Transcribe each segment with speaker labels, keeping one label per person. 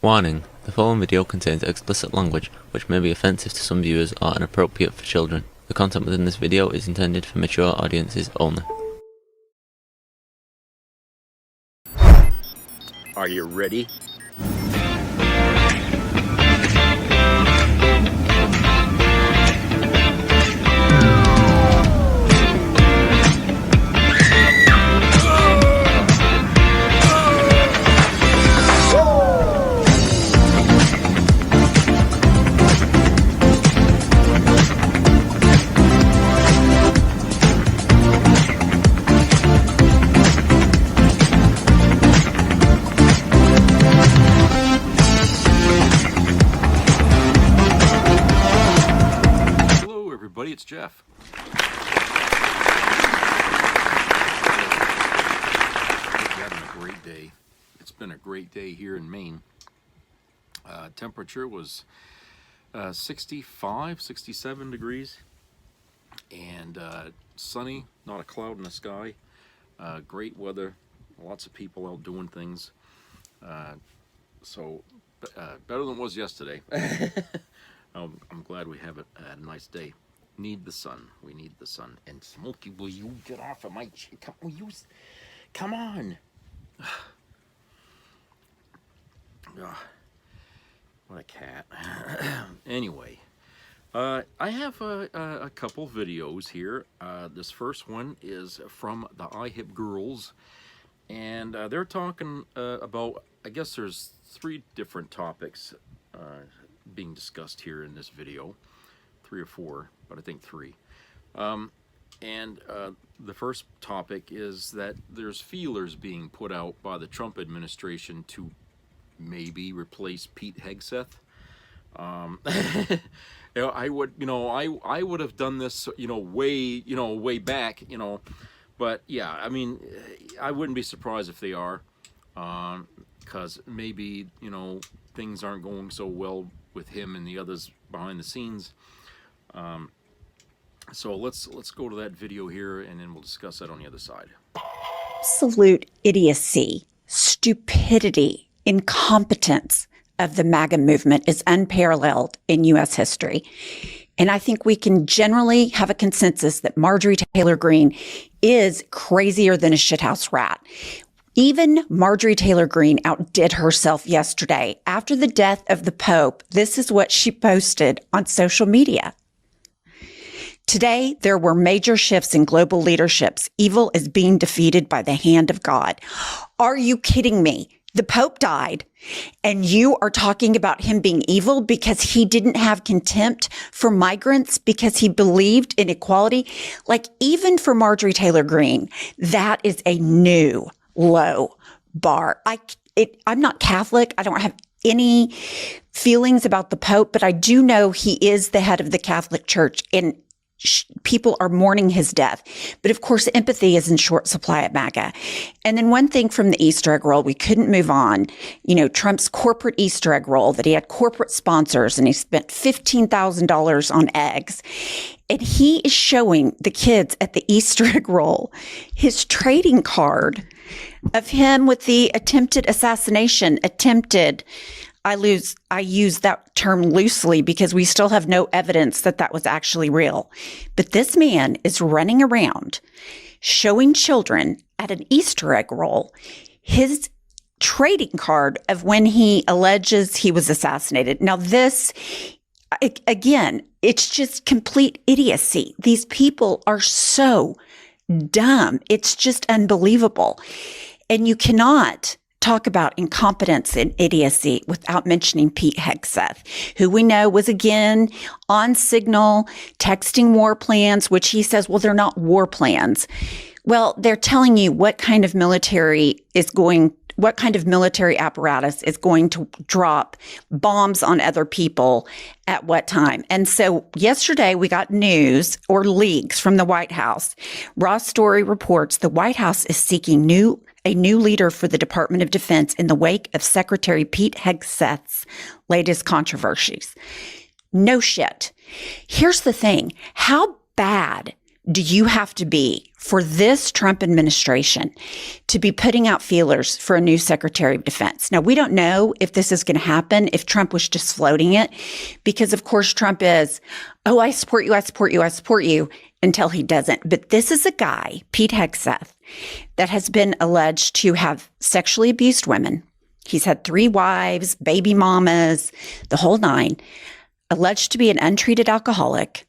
Speaker 1: Warning: the following video contains explicit language which may be offensive to some viewers or inappropriate for children. The content within this video is intended for mature audiences only.
Speaker 2: Are you ready? It's Jeff. Hope you're having a great day. It's been a great day here in Maine. Temperature was 65, 67 degrees, and sunny, not a cloud in the sky. Great weather, lots of people out doing things. So better than it was yesterday. I'm glad we have a nice day. Need the sun. We need the sun. And Smokey, will you get off of my chair? Come on. What a cat. Anyway, I have a couple videos here. This first one is from the iHip girls, and they're talking about, I guess there's three different topics being discussed here in this video. 3 or 4, but I think 3. And the first topic is that there's feelers being put out by the Trump administration to maybe replace Pete Hegseth. I would have done this, way back, but yeah, I mean, I wouldn't be surprised if they are, because maybe, things aren't going so well with him and the others behind the scenes. So let's go to that video here, and then we'll discuss that on the other side.
Speaker 3: Absolute idiocy, stupidity, incompetence of the MAGA movement is unparalleled in U.S. history. And I think we can generally have a consensus that Marjorie Taylor Greene is crazier than a shithouse rat. Even Marjorie Taylor Greene outdid herself yesterday. After the death of the Pope, this is what she posted on social media. Today, there were major shifts in global leaderships. Evil is being defeated by the hand of God. Are you kidding me? The Pope died, and you are talking about him being evil because he didn't have contempt for migrants, because he believed in equality? Like, even for Marjorie Taylor Greene, that is a new low bar. I'm not Catholic. I don't have any feelings about the Pope, but I do know he is the head of the Catholic Church, and people are mourning his death. But of course, empathy is in short supply at MAGA. And then one thing from the Easter egg roll, we couldn't move on. Trump's corporate Easter egg roll, that he had corporate sponsors and he spent $15,000 on eggs. And he is showing the kids at the Easter egg roll his trading card of him with the attempted assassination. I use that term loosely because we still have no evidence that that was actually real. But this man is running around showing children at an Easter egg roll his trading card of when he alleges he was assassinated. Now this, again, it's just complete idiocy. These people are so dumb. It's just unbelievable. And you cannot talk about incompetence and idiocy without mentioning Pete Hegseth, who we know was again on Signal texting war plans, which he says, well, they're not war plans. Well, they're telling you what kind of military apparatus is going to drop bombs on other people at what time. And so yesterday we got news or leaks from the White House. Ross Story reports the White House is seeking a new leader for the Department of Defense in the wake of Secretary Pete Hegseth's latest controversies. No shit. Here's the thing. How bad do you have to be for this Trump administration to be putting out feelers for a new Secretary of Defense? Now, we don't know if this is going to happen, if Trump was just floating it, because of course Trump is, oh, I support you, I support you, I support you, until he doesn't. But this is a guy, Pete Hegseth, that has been alleged to have sexually abused women. He's had 3 wives, baby mamas, the whole nine, alleged to be an untreated alcoholic,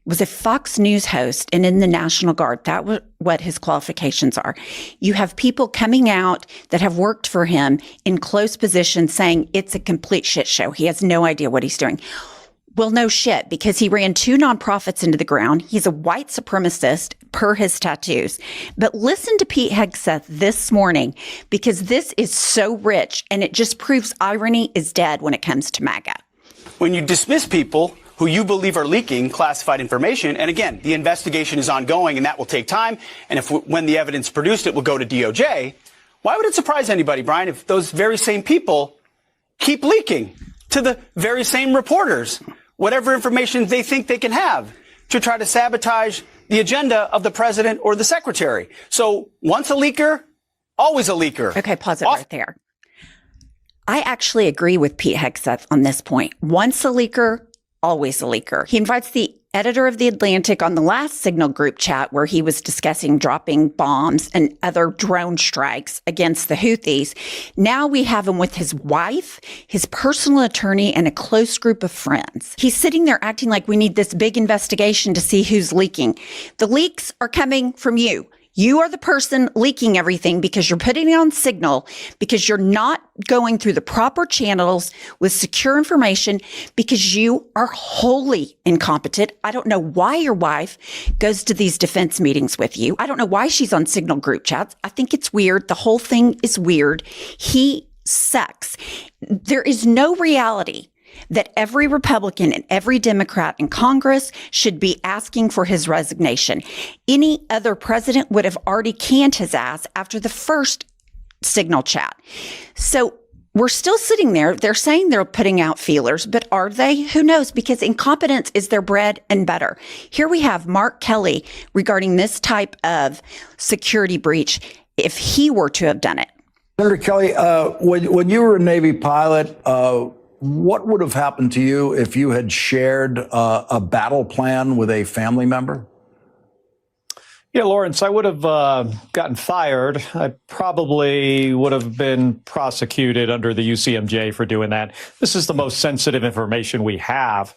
Speaker 3: was a Fox News host and in the National Guard. That was what his qualifications are. You have people coming out that have worked for him in close positions saying it's a complete shit show. He has no idea what he's doing. Well, no shit, because he ran 2 nonprofits into the ground. He's a white supremacist per his tattoos. But listen to Pete Hegseth this morning, because this is so rich and it just proves irony is dead when it comes to MAGA.
Speaker 4: When you dismiss people who you believe are leaking classified information, and again, the investigation is ongoing and that will take time, and when the evidence produced, it will go to DOJ, why would it surprise anybody, Brian, if those very same people keep leaking to the very same reporters whatever information they think they can have to try to sabotage the agenda of the president or the secretary? So once a leaker, always a leaker.
Speaker 3: Okay, pause it right there. I actually agree with Pete Hegseth on this point. Once a leaker, always a leaker. He invites the editor of The Atlantic on the last Signal group chat where he was discussing dropping bombs and other drone strikes against the Houthis. Now we have him with his wife, his personal attorney, and a close group of friends. He's sitting there acting like we need this big investigation to see who's leaking. The leaks are coming from you. You are the person leaking everything because you're putting it on Signal, because you're not going through the proper channels with secure information, because you are wholly incompetent. I don't know why your wife goes to these defense meetings with you. I don't know why she's on Signal group chats. I think it's weird. The whole thing is weird. He sucks. There is no reality that every Republican and every Democrat in Congress should be asking for his resignation. Any other president would have already canned his ass after the first Signal chat. So we're still sitting there. They're saying they're putting out feelers, but are they? Who knows? Because incompetence is their bread and butter. Here we have Mark Kelly regarding this type of security breach if he were to have done it.
Speaker 5: Senator Kelly, when you were a Navy pilot, what would have happened to you if you had shared a battle plan with a family member?
Speaker 6: Yeah, Lawrence, I would have gotten fired. I probably would have been prosecuted under the UCMJ for doing that. This is the most sensitive information we have.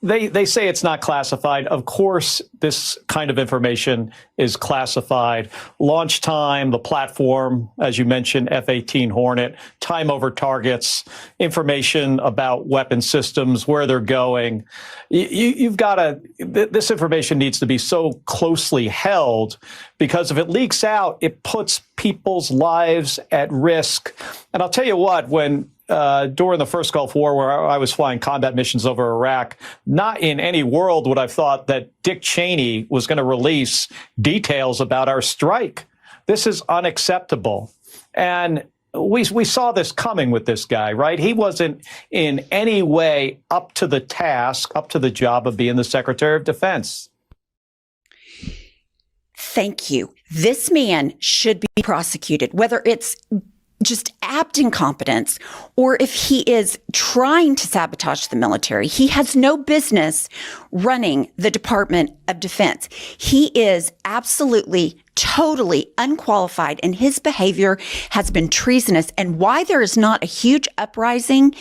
Speaker 6: They say it's not classified. Of course, this kind of information is classified. Launch time, the platform, as you mentioned, F-18 Hornet, time over targets, information about weapon systems, where they're going. You've got to, this information needs to be so closely held, because if it leaks out, it puts people's lives at risk. And I'll tell you what, when during the first Gulf War, where I was flying combat missions over Iraq, not in any world would I have thought that Dick Cheney was going to release details about our strike. This is unacceptable. And we saw this coming with this guy, right? He wasn't in any way up to the task, up to the job of being the Secretary of Defense.
Speaker 3: Thank you. This man should be prosecuted, whether it's just apt incompetence, or if he is trying to sabotage the military. He has no business running the Department of Defense. He is absolutely, totally unqualified, and his behavior has been treasonous. And why there is not a huge uprising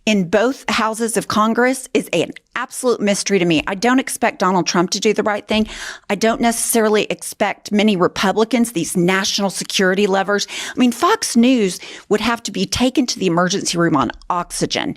Speaker 3: in both houses of Congress is an absolute mystery to me. I don't expect Donald Trump to do the right thing. I don't necessarily expect many Republicans, these national security lovers. I mean, Fox News would have to be taken to the emergency room on oxygen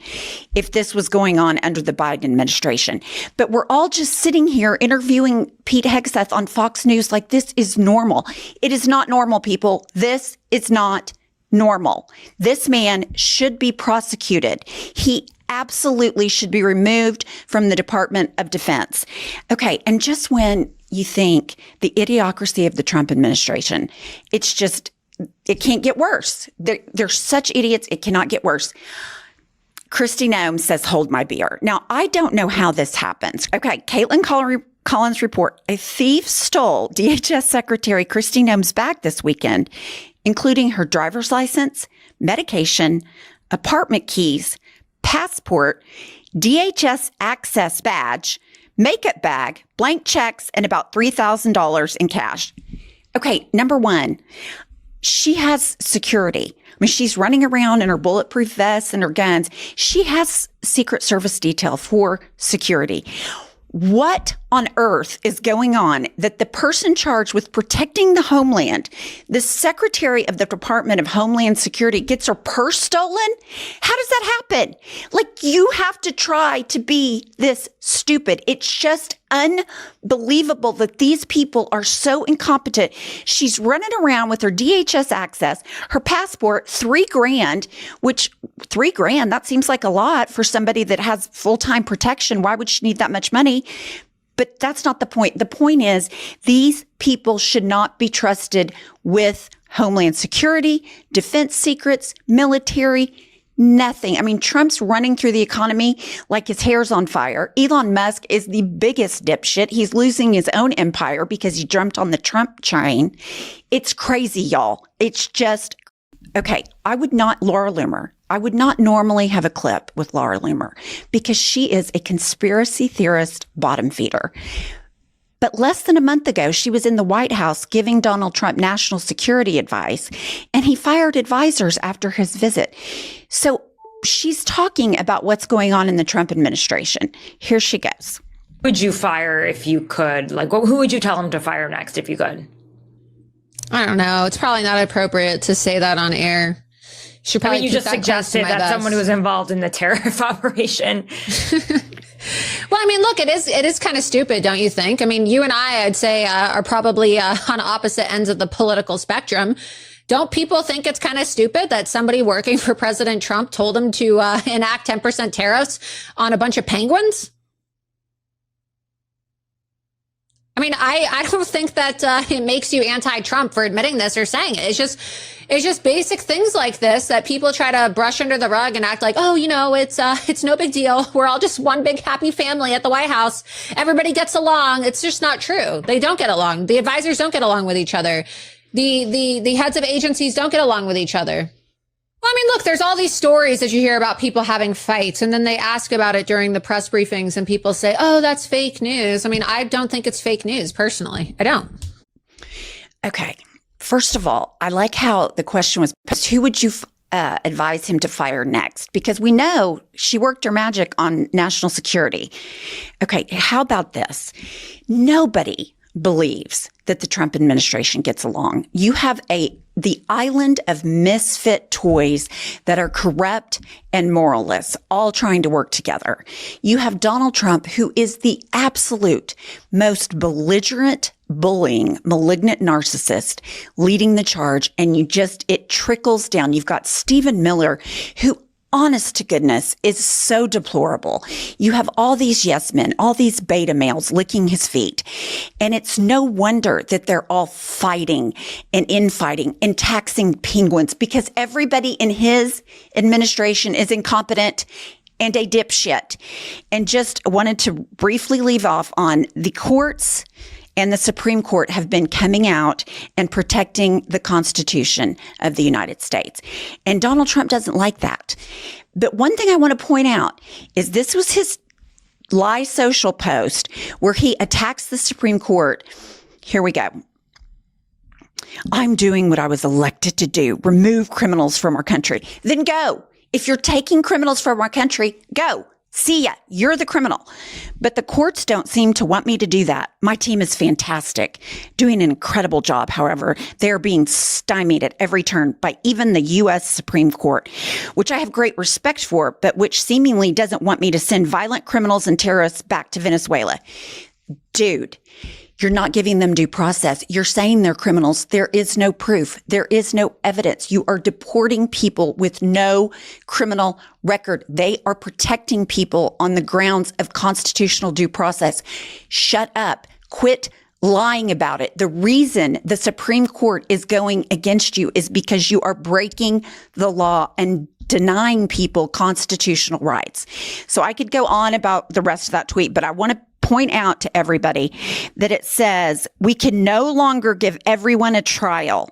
Speaker 3: if this was going on under the Biden administration. But we're all just sitting here interviewing Pete Hegseth on Fox News like this is normal. It is not normal, people. This is not normal. This man should be prosecuted. He absolutely should be removed from the Department of Defense. Okay, and just when you think the idiocracy of the Trump administration, it's just, it can't get worse. They're such idiots, it cannot get worse. Kristi Noem says, hold my beer. Now, I don't know how this happens. Okay, Caitlin Collins report, a thief stole DHS Secretary Kristi Noem's bag this weekend, including her driver's license, medication, apartment keys, passport, DHS access badge, makeup bag, blank checks, and about $3,000 in cash. Okay, number one, she has security. I mean, she's running around in her bulletproof vest and her guns. She has Secret Service detail for security. What on earth is going on that the person charged with protecting the homeland, the Secretary of the Department of Homeland Security, gets her purse stolen? How does that happen? Like, you have to try to be this stupid. It's just unbelievable that these people are so incompetent. She's running around with her DHS access, her passport, $3,000, which $3,000, that seems like a lot for somebody that has full-time protection. Why would she need that much money? But that's not the point. The point is these people should not be trusted with Homeland Security, defense secrets, military, nothing. I mean, Trump's running through the economy like his hair's on fire. Elon Musk is the biggest dipshit. He's losing his own empire because he jumped on the Trump train. It's crazy, y'all. It's just, okay, Laura Loomer, I would not normally have a clip with Laura Loomer because she is a conspiracy theorist bottom feeder. But less than a month ago, she was in the White House giving Donald Trump national security advice, and he fired advisors after his visit. So she's talking about what's going on in the Trump administration. Here she goes.
Speaker 7: Would you fire if you could? Like, who would you tell him to fire next if you could?
Speaker 8: I don't know. It's probably not appropriate to say that on air. Should probably
Speaker 7: you just suggested that someone who was involved in the terrorist operation.
Speaker 8: Well, I mean, look, it is kind of stupid, don't you think? I mean, you and I'd say, are probably on opposite ends of the political spectrum. Don't people think it's kind of stupid that somebody working for President Trump told him to enact 10% tariffs on a bunch of penguins? I mean, I don't think that it makes you anti-Trump for admitting this or saying it. It's just basic things like this that people try to brush under the rug and act like, oh, you know, it's no big deal. We're all just one big happy family at the White House. Everybody gets along. It's just not true. They don't get along. The advisors don't get along with each other. The heads of agencies don't get along with each other. Well, I mean, look, there's all these stories that you hear about people having fights, and then they ask about it during the press briefings, and people say, oh, that's fake news. I mean, I don't think it's fake news, personally. I don't.
Speaker 3: Okay. First of all, I like how the question was posed, who would you advise him to fire next? Because we know she worked her magic on national security. Okay, how about this? Nobody believes that the Trump administration gets along. You have the island of misfit toys that are corrupt and moralless, all trying to work together. You have Donald Trump, who is the absolute most belligerent, bullying, malignant narcissist leading the charge. And it trickles down. You've got Stephen Miller, who, honest to goodness, is so deplorable. You have all these yes men, all these beta males licking his feet. And it's no wonder that they're all fighting and infighting and taxing penguins because everybody in his administration is incompetent and a dipshit. And just wanted to briefly leave off on the courts and the Supreme Court have been coming out and protecting the Constitution of the United States. And Donald Trump doesn't like that. But one thing I want to point out is this was his lie social post where he attacks the Supreme Court. Here we go. I'm doing what I was elected to do. Remove criminals from our country. Then go. If you're taking criminals from our country, go. See ya. You're the criminal. But the courts don't seem to want me to do that. My team is fantastic, doing an incredible job. However, they are being stymied at every turn by even the U.S. Supreme Court, which I have great respect for, but which seemingly doesn't want me to send violent criminals and terrorists back to Venezuela. Dude, you're not giving them due process. You're saying they're criminals. There is no proof. There is no evidence. You are deporting people with no criminal record. They are protecting people on the grounds of constitutional due process. Shut up. Quit lying about it. The reason the Supreme Court is going against you is because you are breaking the law and denying people constitutional rights. So I could go on about the rest of that tweet, but I want to point out to everybody that it says we can no longer give everyone a trial.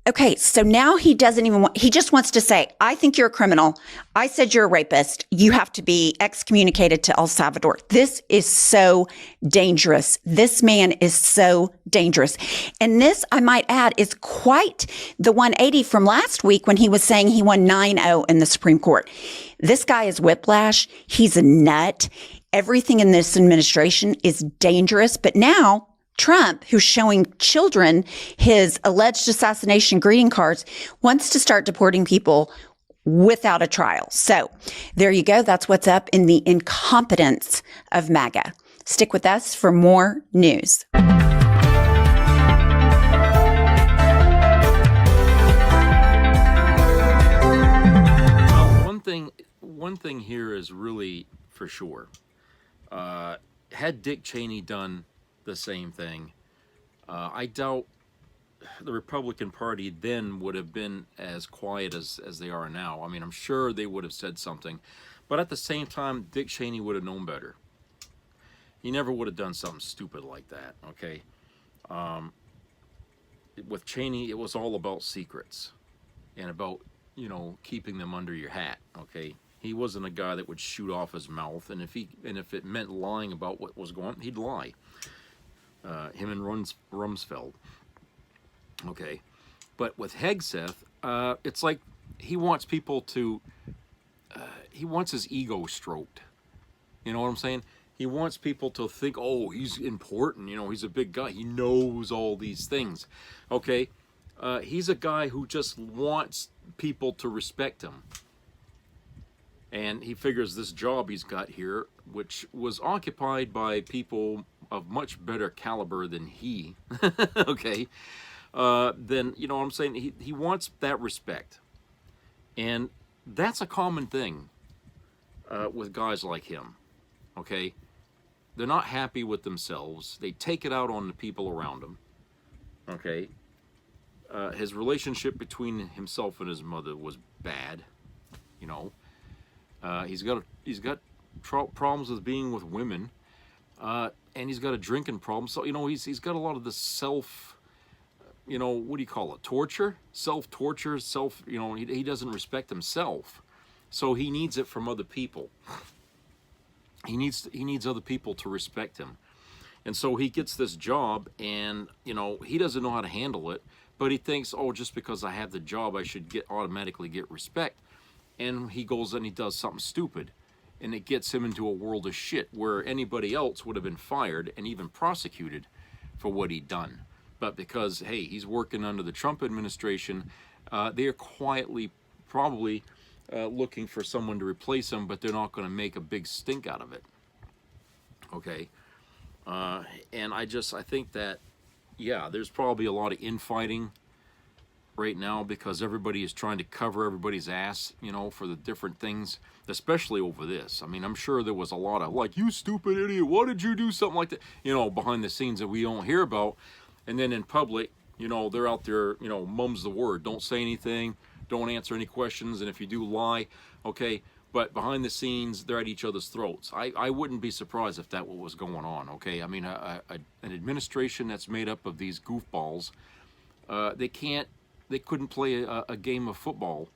Speaker 3: Okay, so now he doesn't even want, he just wants to say, I think you're a criminal. I said you're a rapist. You have to be excommunicated to El Salvador. This is so dangerous. This man is so dangerous. And this, I might add, is quite the 180 from last week when he was saying he won 9-0 in the Supreme Court. This guy is whiplash. He's a nut. Everything in this administration is dangerous. But now, Trump, who's showing children his alleged assassination greeting cards, wants to start deporting people without a trial. So there you go. That's what's up in the incompetence of MAGA. Stick with us for more news.
Speaker 2: Well, one thing here is really for sure. Had Dick Cheney done the same thing, I doubt the Republican Party then would have been as quiet as they are now. I mean, I'm sure they would have said something, but at the same time, Dick Cheney would have known better. He never would have done something stupid like that, okay? With Cheney, it was all about secrets and about, you know, keeping them under your hat, okay? He wasn't a guy that would shoot off his mouth, and if it meant lying about what was going on, he'd lie. Him and Rumsfeld. Okay. But with Hegseth, it's like he wants people to, he wants his ego stroked. You know what I'm saying? He wants people to think, oh, he's important, you know, he's a big guy, he knows all these things. Okay. He's a guy who just wants people to respect him. And he figures this job he's got here, which was occupied by people of much better caliber than he, okay, then, you know what I'm saying, he wants that respect. And that's a common thing with guys like him, okay? They're not happy with themselves. They take it out on the people around them, okay? His relationship between himself and his mother was bad, you know. He's got problems with being with women, and he's got a drinking problem. So, you know, he's got a lot of this self, you know, what do you call it? Torture? Self-torture, you know, he doesn't respect himself. So he needs it from other people. He needs other people to respect him. And so he gets this job, and, you know, he doesn't know how to handle it, but he thinks, oh, just because I have the job, I should automatically get respect. And he goes and he does something stupid, and it gets him into a world of shit where anybody else would have been fired and even prosecuted for what he'd done. But because, hey, he's working under the Trump administration, they're quietly probably looking for someone to replace him, but they're not going to make a big stink out of it. Okay? And I think that, yeah, there's probably a lot of infighting right now because everybody is trying to cover everybody's ass, you know, for the different things, especially over this. I mean, I'm sure there was a lot of, like, you stupid idiot, why did you do something like that? You know, behind the scenes that we don't hear about. And then in public, you know, they're out there, you know, mum's the word. Don't say anything. Don't answer any questions. And if you do, lie. Okay. But behind the scenes, they're at each other's throats. I wouldn't be surprised if that was going on. Okay. I mean, an administration that's made up of these goofballs, they couldn't play a game of football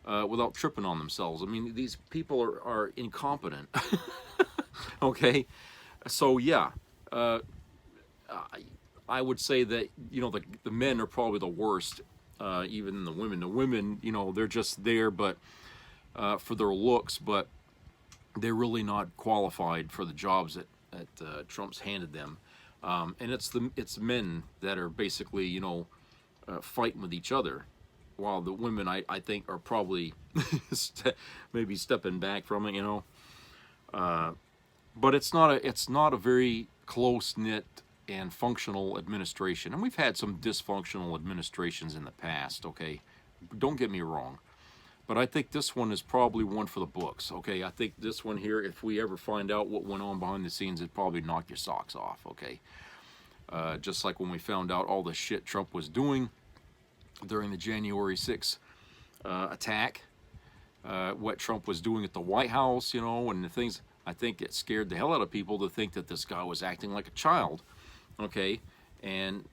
Speaker 2: without tripping on themselves. I mean, these people are incompetent. Okay? So, yeah, I would say that, you know, the men are probably the worst, even than the women. The women, you know, they're just there but for their looks, but they're really not qualified for the jobs that Trump's handed them. And it's men that are basically, you know, fighting with each other, while the women I think are probably maybe stepping back from it, you know. But it's not a very close-knit and functional administration, and we've had some dysfunctional administrations in the past. Okay, don't get me wrong, but I think this one is probably one for the books. Okay, I think this one here, if we ever find out what went on behind the scenes, it'd probably knock your socks off. Okay. Just like when we found out all the shit Trump was doing during the January 6th attack, what Trump was doing at the White House, you know, and the things. I think it scared the hell out of people to think that this guy was acting like a child, okay, and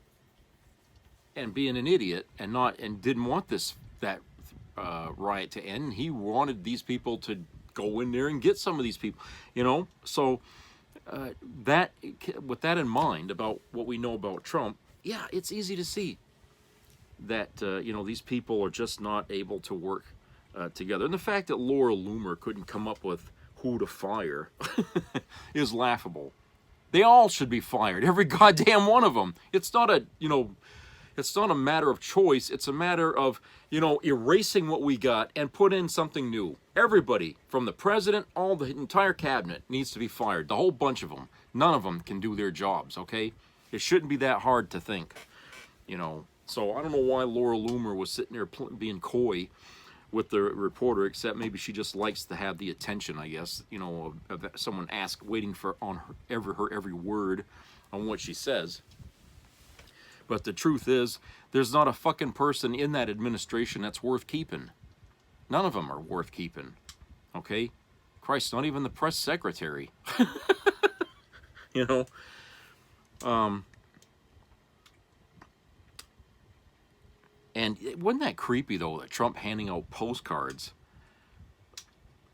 Speaker 2: being an idiot, and didn't want that riot to end. He wanted these people to go in there and get some of these people, you know. So that, with that in mind, about what we know about Trump, yeah, it's easy to see that you know, these people are just not able to work together. And the fact that Laura Loomer couldn't come up with who to fire is laughable. They all should be fired, every goddamn one of them. It's not a, you know, it's not a matter of choice. It's a matter of, you know, erasing what we got and put in something new. Everybody, from the president, all the entire cabinet needs to be fired. The whole bunch of them. None of them can do their jobs, okay? It shouldn't be that hard to think, you know. So I don't know why Laura Loomer was sitting there being coy with the reporter, except maybe she just likes to have the attention, I guess, you know, of someone waiting for on her every word on what she says. But the truth is, there's not a fucking person in that administration that's worth keeping. None of them are worth keeping. Okay? Christ, not even the press secretary. You know? And wasn't that creepy, though, that Trump handing out postcards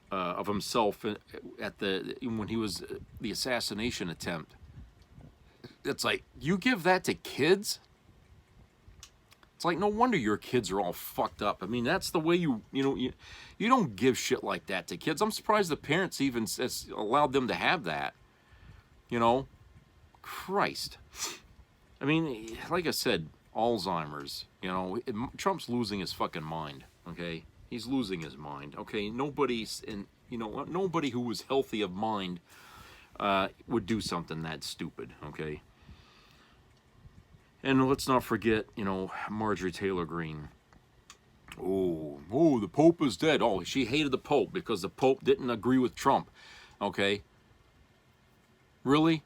Speaker 2: of himself when he was the assassination attempt? It's like, you give that to kids? It's like, no wonder your kids are all fucked up. I mean, that's the way you don't give shit like that to kids. I'm surprised the parents even allowed them to have that. You know? Christ. I mean, like I said, Alzheimer's, you know, Trump's losing his fucking mind, okay? He's losing his mind, okay? Nobody who was healthy of mind would do something that stupid, okay? And let's not forget, you know, Marjorie Taylor Greene. Oh, the Pope is dead. Oh, she hated the Pope because the Pope didn't agree with Trump, okay? Really?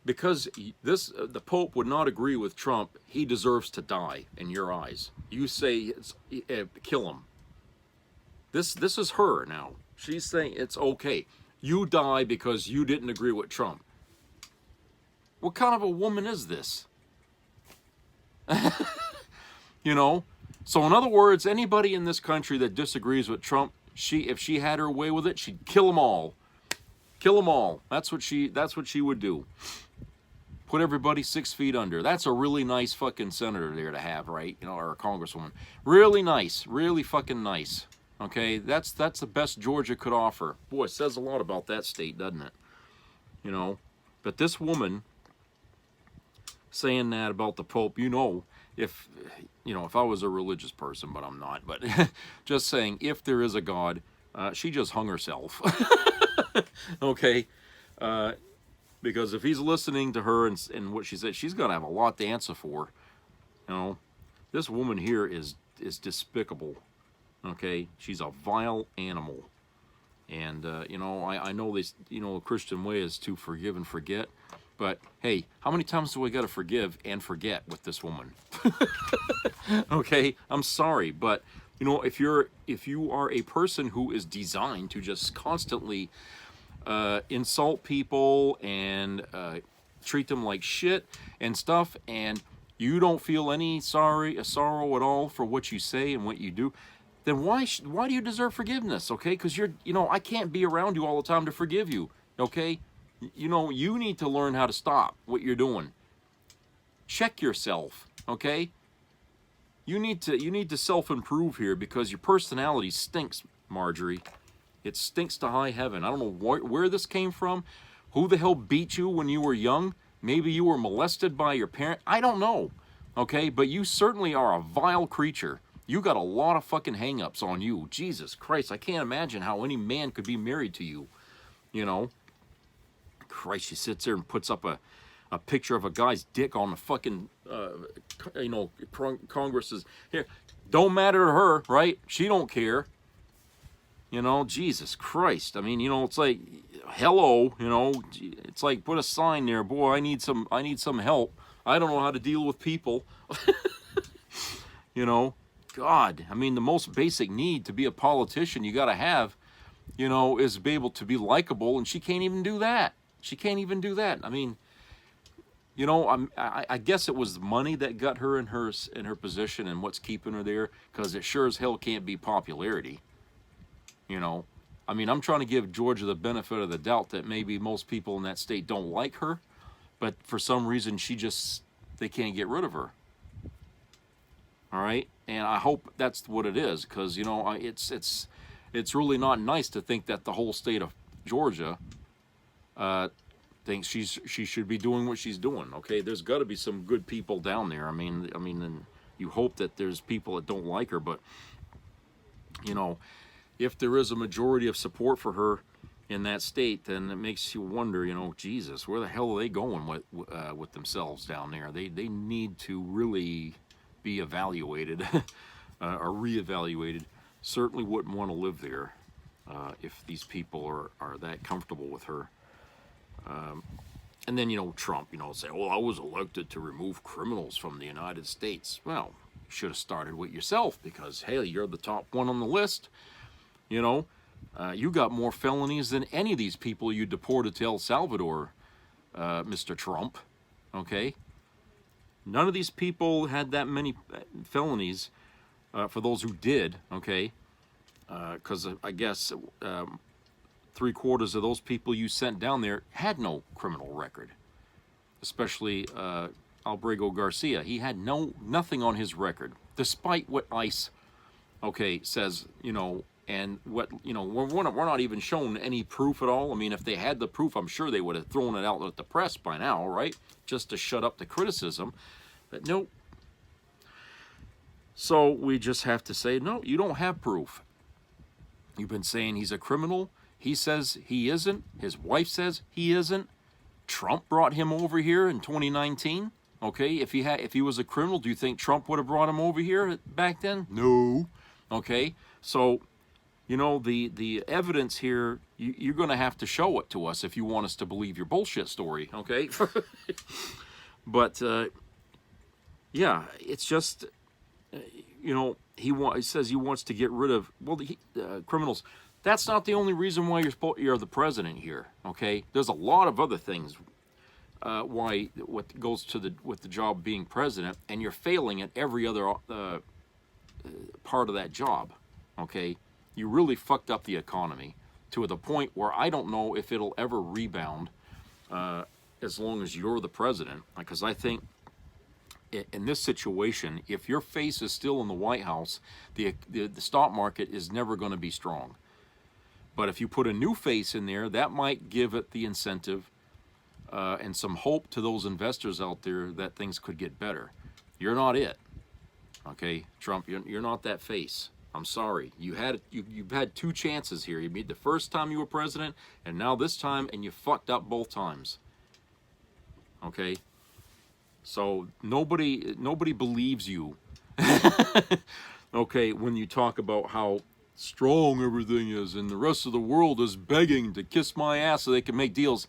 Speaker 2: Because the Pope would not agree with Trump, he deserves to die in your eyes. You say, kill him. This is her now. She's saying it's okay. You die because you didn't agree with Trump. What kind of a woman is this? You know? So in other words, anybody in this country that disagrees with Trump, if she had her way with it, she'd kill them all. Kill them all. That's what she would do. Put everybody 6 feet under. That's a really nice fucking senator there to have, right? You know, or a congresswoman. Really nice. Really fucking nice. Okay? That's the best Georgia could offer. Boy, it says a lot about that state, doesn't it? You know? But this woman saying that about the Pope, you know, if I was a religious person, but I'm not, but just saying, if there is a God, she just hung herself. Okay? Because if he's listening to her and what she said, she's going to have a lot to answer for. You know, this woman here is despicable. Okay? She's a vile animal. And, you know, I know this, you know, the Christian way is to forgive and forget. But, hey, how many times do we got to forgive and forget with this woman? Okay? I'm sorry, but, you know, if you are a person who is designed to just constantly insult people and treat them like shit and stuff, and you don't feel any sorrow at all for what you say and what you do, then why do you deserve forgiveness? Okay? Because I can't be around you all the time to forgive you. Okay? You know, you need to learn how to stop what you're doing. Check yourself. Okay? You need to self-improve here, because your personality stinks, Marjorie. It stinks to high heaven. I don't know where this came from. Who the hell beat you when you were young? Maybe you were molested by your parent. I don't know. Okay? But you certainly are a vile creature. You got a lot of fucking hang-ups on you. Jesus Christ, I can't imagine how any man could be married to you. You know? Christ, she sits there and puts up a picture of a guy's dick on the fucking, Congress's here. Don't matter to her, right? She don't care. You know, Jesus Christ. I mean, you know, it's like, hello, you know, it's like, put a sign there, boy, I need some help. I don't know how to deal with people. You know, God, I mean, the most basic need to be a politician you got to have you know, is be able to be likable, and she can't even do that. She can't even do that. I mean, you know, I guess it was money that got her in her position and what's keeping her there, because it sure as hell can't be popularity. You know, I mean, I'm trying to give Georgia the benefit of the doubt that maybe most people in that state don't like her, but for some reason they can't get rid of her. All right, and I hope that's what it is, because you know, it's really not nice to think that the whole state of Georgia thinks she should be doing what she's doing. Okay, there's got to be some good people down there. I mean, and you hope that there's people that don't like her, but you know, if there is a majority of support for her in that state, then it makes you wonder, you know, Jesus, where the hell are they going with themselves down there? They need to really be evaluated or reevaluated. Certainly wouldn't want to live there if these people are that comfortable with her. And then, you know, Trump, you know, say, oh, I was elected to remove criminals from the United States. Well, you should have started with yourself, because, hey, you're the top one on the list. You know, you got more felonies than any of these people you deported to El Salvador, Mr. Trump. Okay? None of these people had that many felonies, for those who did, okay? Because I guess 3/4 of those people you sent down there had no criminal record, especially Albrego Garcia. He had nothing on his record, despite what ICE, okay, says, you know, and what, you know, we're not even shown any proof at all. I mean, if they had the proof, I'm sure they would have thrown it out at the press by now, right? Just to shut up the criticism. But nope. So we just have to say, no, you don't have proof. You've been saying he's a criminal. He says he isn't. His wife says he isn't. Trump brought him over here in 2019. Okay, if he was a criminal, do you think Trump would have brought him over here back then? No. Okay, so you know, the evidence here, you're going to have to show it to us if you want us to believe your bullshit story, okay? But yeah, it's just, you know, he says he wants to get rid of, well, criminals. That's not the only reason why you're the president here, okay? There's a lot of other things what goes with the job being president, and you're failing at every other part of that job, okay? You really fucked up the economy to the point where I don't know if it'll ever rebound as long as you're the president, because I think in this situation, if your face is still in the White House, the stock market is never going to be strong. But if you put a new face in there, that might give it the incentive and some hope to those investors out there that things could get better. You're not it, okay, Trump. You're not that face. I'm sorry. You've had 2 chances here. You made the first time you were president, and now this time, and you fucked up both times. Okay. So nobody believes you. Okay, when you talk about how strong everything is, and the rest of the world is begging to kiss my ass so they can make deals.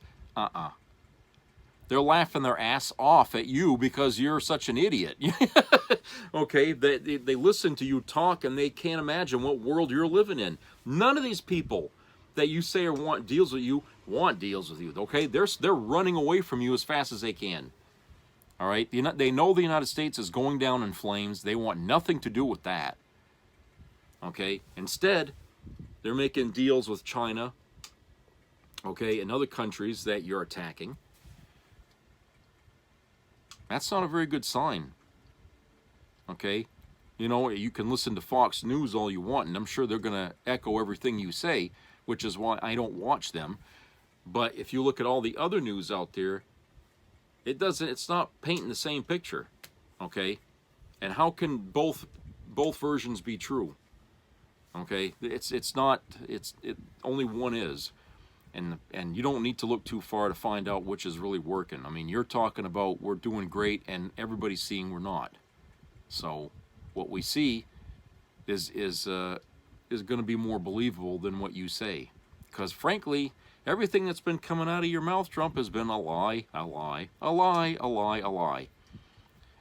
Speaker 2: They're laughing their ass off at you because you're such an idiot. Okay, they listen to you talk, and they can't imagine what world you're living in. None of these people that you say want deals with you want deals with you. Okay, they're running away from you as fast as they can. All right, they know the United States is going down in flames. They want nothing to do with that. Okay, instead, they're making deals with China, okay, and other countries that you're attacking. That's not a very good sign. Okay, you know, you can listen to Fox News all you want, and I'm sure they're going to echo everything you say, which is why I don't watch them. But if you look at all the other news out there, it's not painting the same picture. Okay, and how can both versions be true? Okay, only one is. And you don't need to look too far to find out which is really working. I mean, you're talking about we're doing great, and everybody's seeing we're not. So what we see is going to be more believable than what you say. Because frankly, everything that's been coming out of your mouth, Trump, has been a lie, a lie, a lie, a lie, a lie.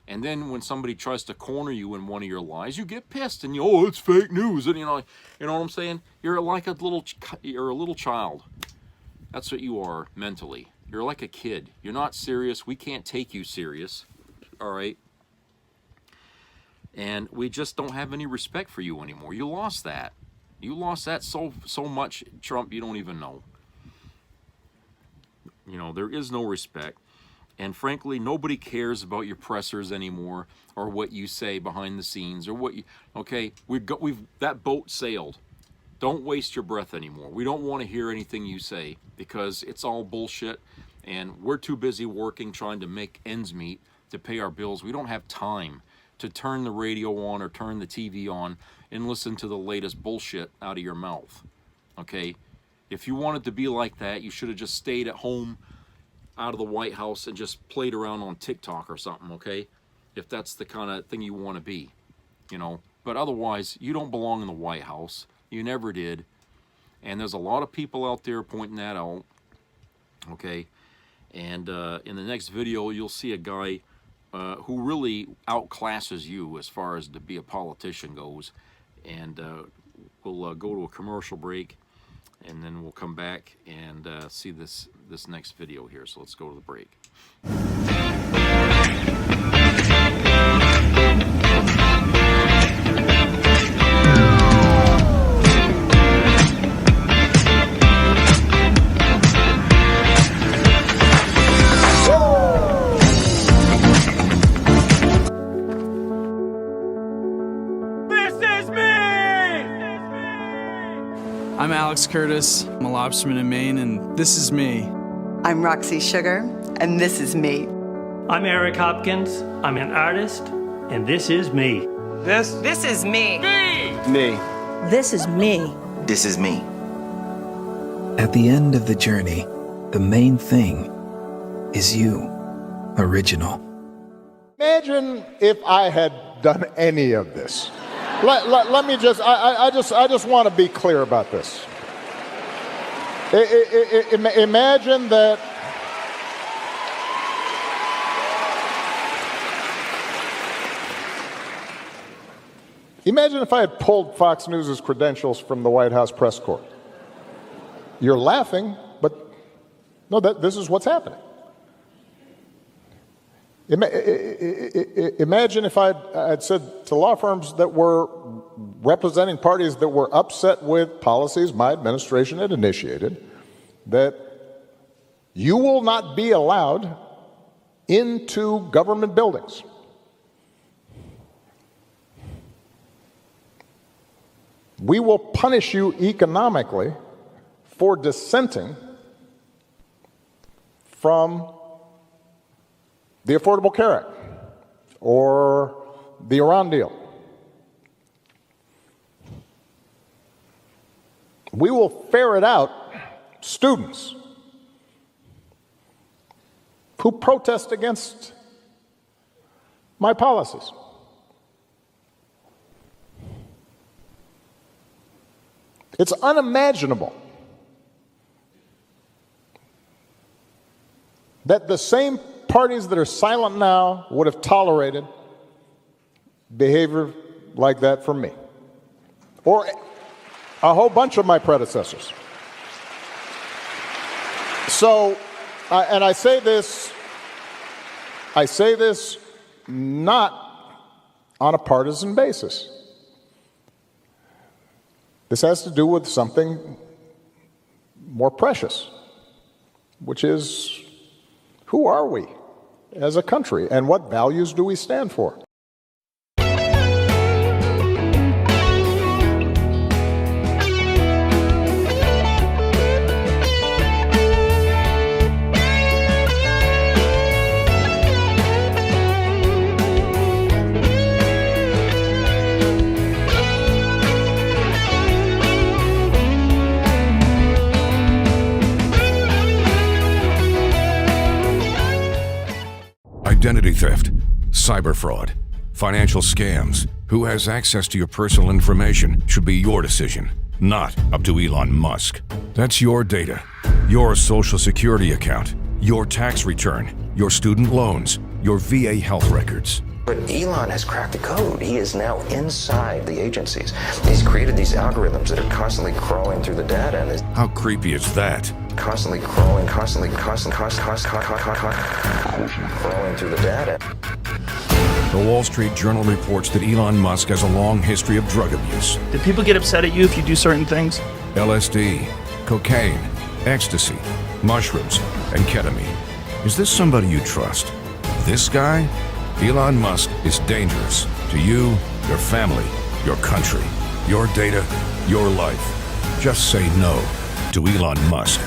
Speaker 2: And then when somebody tries to corner you in one of your lies, you get pissed and oh, it's fake news. And you know what I'm saying? You're like you're a little child. That's what you are mentally. You're like a kid. You're not serious. We can't take you serious. All right? And we just don't have any respect for you anymore. You lost that. You lost that so much, Trump, you don't even know. You know, there is no respect. And frankly, nobody cares about your pressers anymore, or what you say behind the scenes, or what you, okay, that boat sailed. Don't waste your breath anymore. We don't want to hear anything you say, because it's all bullshit, and we're too busy working, trying to make ends meet to pay our bills. We don't have time to turn the radio on or turn the TV on and listen to the latest bullshit out of your mouth, okay? If you wanted to be like that, you should have just stayed at home out of the White House and just played around on TikTok or something, okay? If that's the kind of thing you want to be, you know. But otherwise, you don't belong in the White House. You never did. And there's a lot of people out there pointing that out, okay? And in the next video, you'll see a guy who really outclasses you as far as to be a politician goes. And we'll go to a commercial break, and then we'll come back and see this next video here. So let's go to the break.
Speaker 9: I'm Alex Curtis. I'm a lobsterman in Maine, and this is me.
Speaker 10: I'm Roxy Sugar, and this is me.
Speaker 11: I'm Eric Hopkins. I'm an artist, and this is me.
Speaker 10: This is me.
Speaker 4: Me.
Speaker 10: This is me.
Speaker 12: This is me.
Speaker 13: At the end of the journey, the main thing is you, original.
Speaker 14: Imagine if I had done any of this. Let me just, I just want to be clear about this. Imagine that Imagine if I had pulled Fox News' credentials from the White House press corps. You're laughing, but no, this is what's happening. Imagine if I'd said to law firms that were representing parties that were upset with policies my administration had initiated, that you will not be allowed into government buildings. We will punish you economically for dissenting from the Affordable Care Act or the Iran deal. We will ferret out students who protest against my policies. It's unimaginable that the same parties that are silent now would have tolerated behavior like that from me or a whole bunch of my predecessors. So, and I say this not on a partisan basis. This has to do with something more precious, which is, who are we as a country and what values do we stand for?
Speaker 15: Identity theft, cyber fraud, financial scams. Who has access to your personal information should be your decision, not up to Elon Musk. That's your data, your social security account, your tax return, your student loans, your VA health records.
Speaker 12: But Elon has cracked the code. He is now inside the agencies. He's created these algorithms that are constantly crawling through the data, and
Speaker 15: How creepy is that?
Speaker 12: constantly crawling through the data.
Speaker 15: The Wall Street Journal reports that Elon Musk has a long history of drug abuse.
Speaker 9: Do people get upset at you if you do certain things?
Speaker 15: LSD, cocaine, ecstasy, mushrooms, and ketamine. Is this somebody you trust? This guy? Elon Musk is dangerous to you, your family, your country, your data, your life. Just say no to Elon Musk.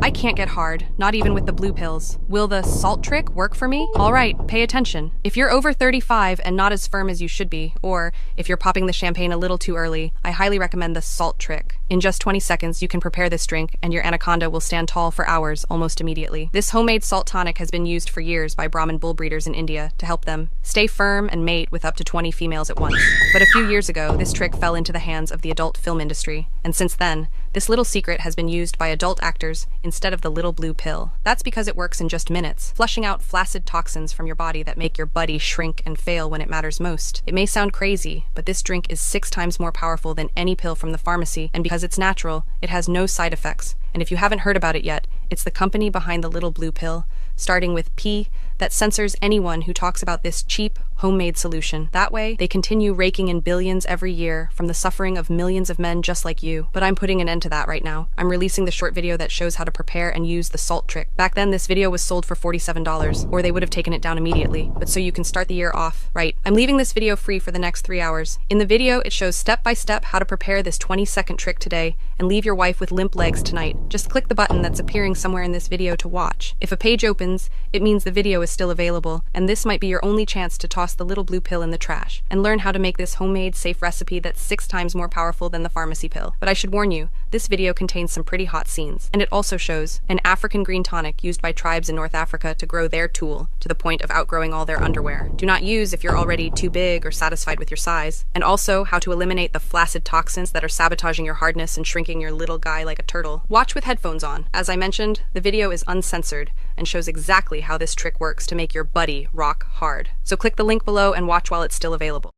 Speaker 16: I can't get hard, not even with the blue pills. Will the salt trick work for me? All right, pay attention. If you're over 35 and not as firm as you should be, or if you're popping the champagne a little too early, I highly recommend the salt trick. In just 20 seconds, you can prepare this drink, and your anaconda will stand tall for hours almost immediately. This homemade salt tonic has been used for years by Brahmin bull breeders in India to help them stay firm and mate with up to 20 females at once. But a few years ago, this trick fell into the hands of the adult film industry, and since then, this little secret has been used by adult actors instead of the little blue pill. That's because it works in just minutes, flushing out flaccid toxins from your body that make your buddy shrink and fail when it matters most. It may sound crazy, but this drink is 6 times more powerful than any pill from the pharmacy, and because it's natural, it has no side effects. And if you haven't heard about it yet, it's the company behind the little blue pill, starting with P, that censors anyone who talks about this cheap, homemade solution. That way, they continue raking in billions every year from the suffering of millions of men just like you. But I'm putting an end to that right now. I'm releasing the short video that shows how to prepare and use the salt trick. Back then, this video was sold for $47, or they would have taken it down immediately. But so you can start the year off right. I'm leaving this video free for the next 3 hours. In the video, it shows step by step how to prepare this 20-second trick today and leave your wife with limp legs tonight. Just click the button that's appearing somewhere in this video to watch. If a page opens, it means the video is still available, and this might be your only chance to toss the little blue pill in the trash and learn how to make this homemade, safe recipe that's 6 times more powerful than the pharmacy pill. But I should warn you, this video contains some pretty hot scenes, and it also shows an African green tonic used by tribes in North Africa to grow their tool to the point of outgrowing all their underwear. Do not use if you're already too big or satisfied with your size. And also how to eliminate the flaccid toxins that are sabotaging your hardness and shrinking your little guy like a turtle. Watch with headphones on. As I mentioned, the video is uncensored and shows exactly how this trick works to make your buddy rock hard. So click the link below and watch while it's still available.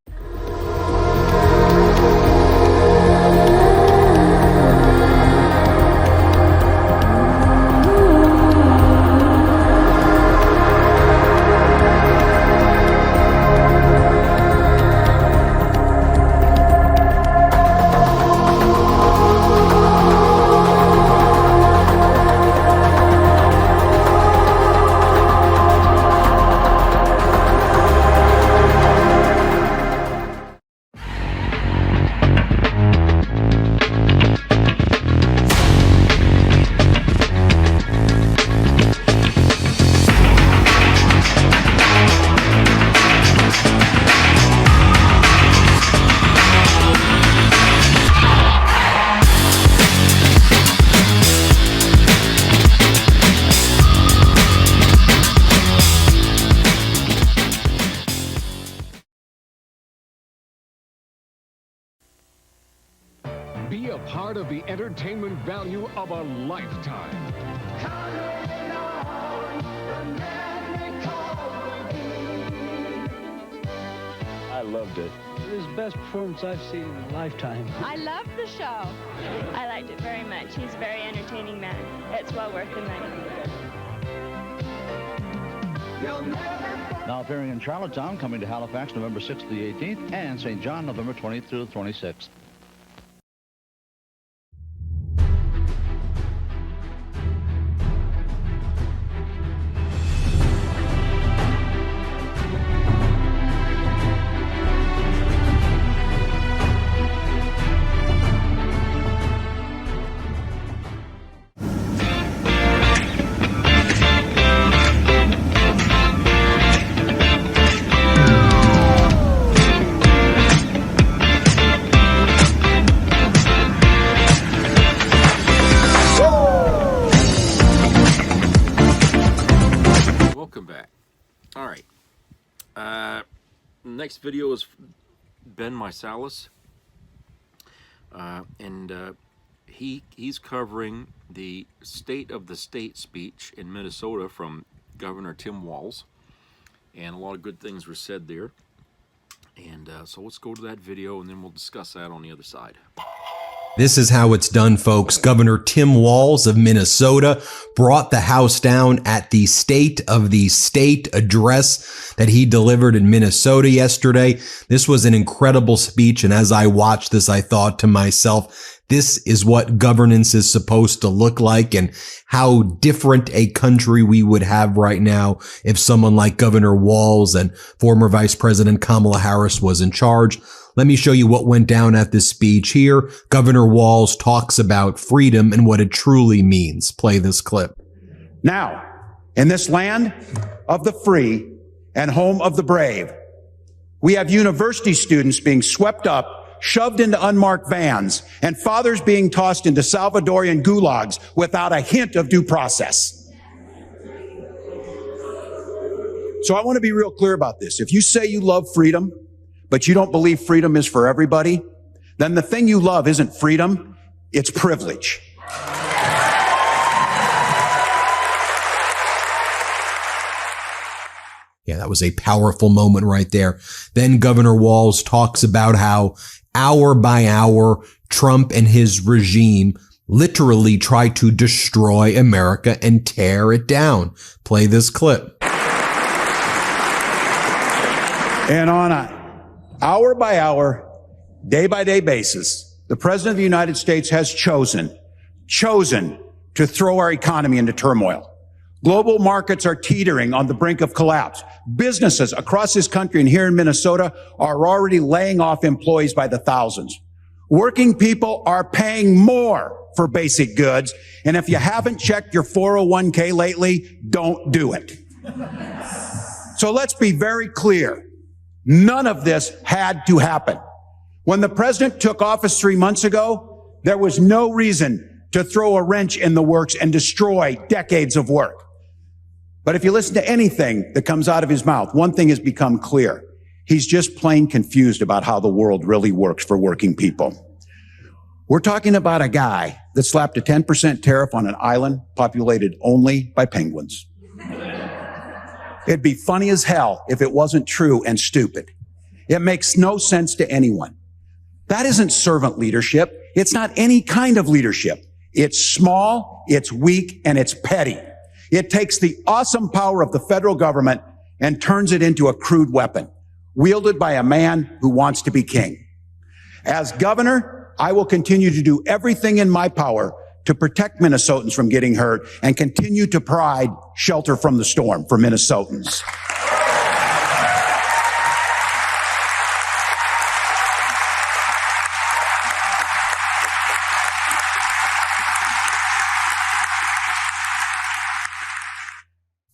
Speaker 17: Be a part of the entertainment value of a lifetime.
Speaker 18: I loved it.
Speaker 19: It was the best performance I've seen in a lifetime.
Speaker 20: I loved the show. I liked it very much. He's a very entertaining man. It's well worth the money.
Speaker 21: Now appearing in Charlottetown, coming to Halifax November 6th to the 18th, and St. John November 20th through the 26th.
Speaker 2: Next video is Ben Mysalis, and he's covering the State of the State speech in Minnesota from Governor Tim Walz, and a lot of good things were said there. And so let's go to that video, and then we'll discuss that on the other side.
Speaker 1: This is how it's done, folks. Governor Tim Walz of Minnesota brought the House down at the State of the State address that he delivered in Minnesota yesterday. This was an incredible speech, and as I watched this, I thought to myself, this is what governance is supposed to look like, and how different a country we would have right now if someone like Governor Walz and former Vice President Kamala Harris was in charge. Let me show you what went down at this speech here. Governor Walz talks about freedom and what it truly means. Play this clip.
Speaker 22: Now, in this land of the free and home of the brave, we have university students being swept up, shoved into unmarked vans, and fathers being tossed into Salvadorian gulags without a hint of due process. So I want to be real clear about this. If you say you love freedom, but you don't believe freedom is for everybody, then the thing you love isn't freedom, it's privilege.
Speaker 1: Yeah, that was a powerful moment right there. Then Governor Walz talks about how hour by hour, Trump and his regime literally try to destroy America and tear it down. Play this clip.
Speaker 22: And on an hour by hour, day by day basis, the President of the United States has chosen to throw our economy into turmoil. Global markets are teetering on the brink of collapse. Businesses across this country and here in Minnesota are already laying off employees by the thousands. Working people are paying more for basic goods. And if you haven't checked your 401k lately, don't do it. So let's be very clear. None of this had to happen. When the president took office 3 months ago, there was no reason to throw a wrench in the works and destroy decades of work. But if you listen to anything that comes out of his mouth, one thing has become clear. He's just plain confused about how the world really works for working people. We're talking about a guy that slapped a 10% tariff on an island populated only by penguins. It'd be funny as hell if it wasn't true and stupid. It makes no sense to anyone. That isn't servant leadership. It's not any kind of leadership. It's small, it's weak, and it's petty. It takes the awesome power of the federal government and turns it into a crude weapon, wielded by a man who wants to be king. As governor, I will continue to do everything in my power to protect Minnesotans from getting hurt and continue to provide shelter from the storm for Minnesotans.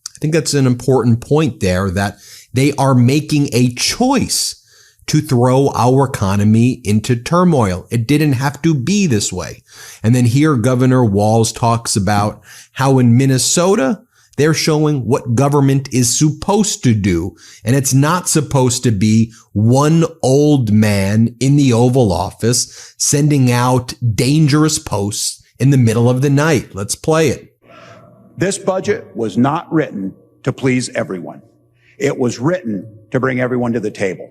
Speaker 1: I think that's an important point there, that they are making a choice to throw our economy into turmoil. It didn't have to be this way. And then here Governor Walz talks about how in Minnesota, they're showing what government is supposed to do. And it's not supposed to be one old man in the Oval Office sending out dangerous posts in the middle of the night. Let's play it.
Speaker 22: This budget was not written to please everyone. It was written to bring everyone to the table.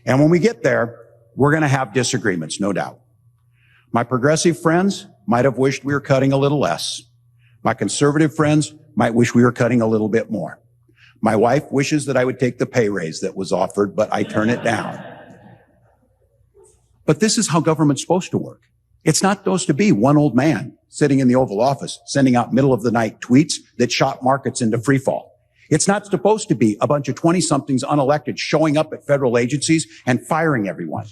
Speaker 22: And when we get there, we're going to have disagreements, no doubt. My progressive friends might have wished we were cutting a little less. My conservative friends might wish we were cutting a little bit more. My wife wishes that I would take the pay raise that was offered, but I turn it down. But this is how government's supposed to work. It's not supposed to be one old man sitting in the Oval Office sending out middle of the night tweets that shot markets into free fall. It's not supposed to be a bunch of 20-somethings unelected showing up at federal agencies and firing everyone.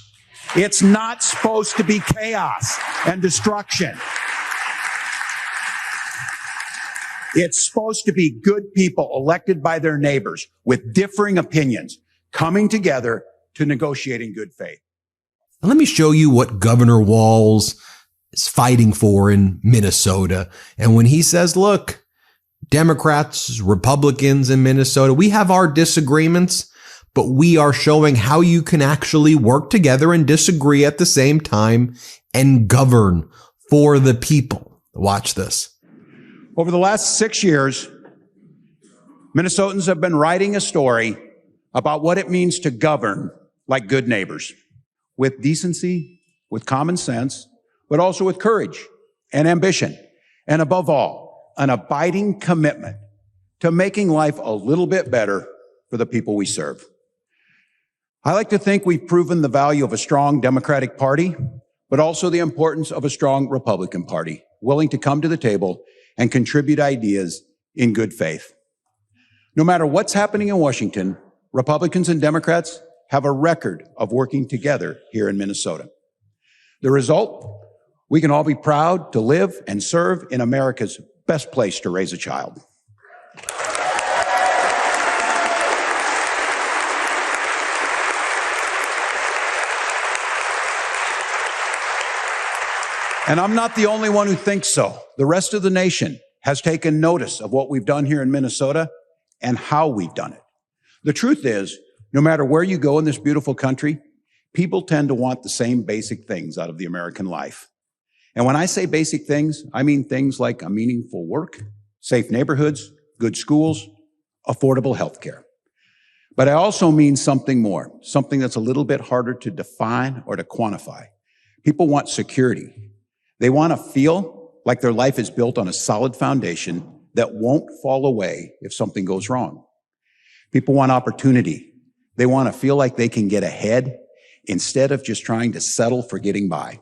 Speaker 22: It's not supposed to be chaos and destruction. It's supposed to be good people elected by their neighbors with differing opinions coming together to negotiate in good faith.
Speaker 1: And let me show you what Governor Walz is fighting for in Minnesota. And when he says, look, Democrats, Republicans in Minnesota, we have our disagreements, but we are showing how you can actually work together and disagree at the same time and govern for the people. Watch this.
Speaker 22: Over the last 6 years, Minnesotans have been writing a story about what it means to govern like good neighbors, with decency, with common sense, but also with courage and ambition, and above all, an abiding commitment to making life a little bit better for the people we serve. I like to think we've proven the value of a strong Democratic Party, but also the importance of a strong Republican Party, willing to come to the table and contribute ideas in good faith. No matter what's happening in Washington, Republicans and Democrats have a record of working together here in Minnesota. The result? We can all be proud to live and serve in America's best place to raise a child. And I'm not the only one who thinks so. The rest of the nation has taken notice of what we've done here in Minnesota and how we've done it. The truth is, no matter where you go in this beautiful country, people tend to want the same basic things out of the American life. And when I say basic things, I mean things like a meaningful work, safe neighborhoods, good schools, affordable health care. But I also mean something more, something that's a little bit harder to define or to quantify. People want security. They want to feel like their life is built on a solid foundation that won't fall away if something goes wrong. People want opportunity. They want to feel like they can get ahead instead of just trying to settle for getting by.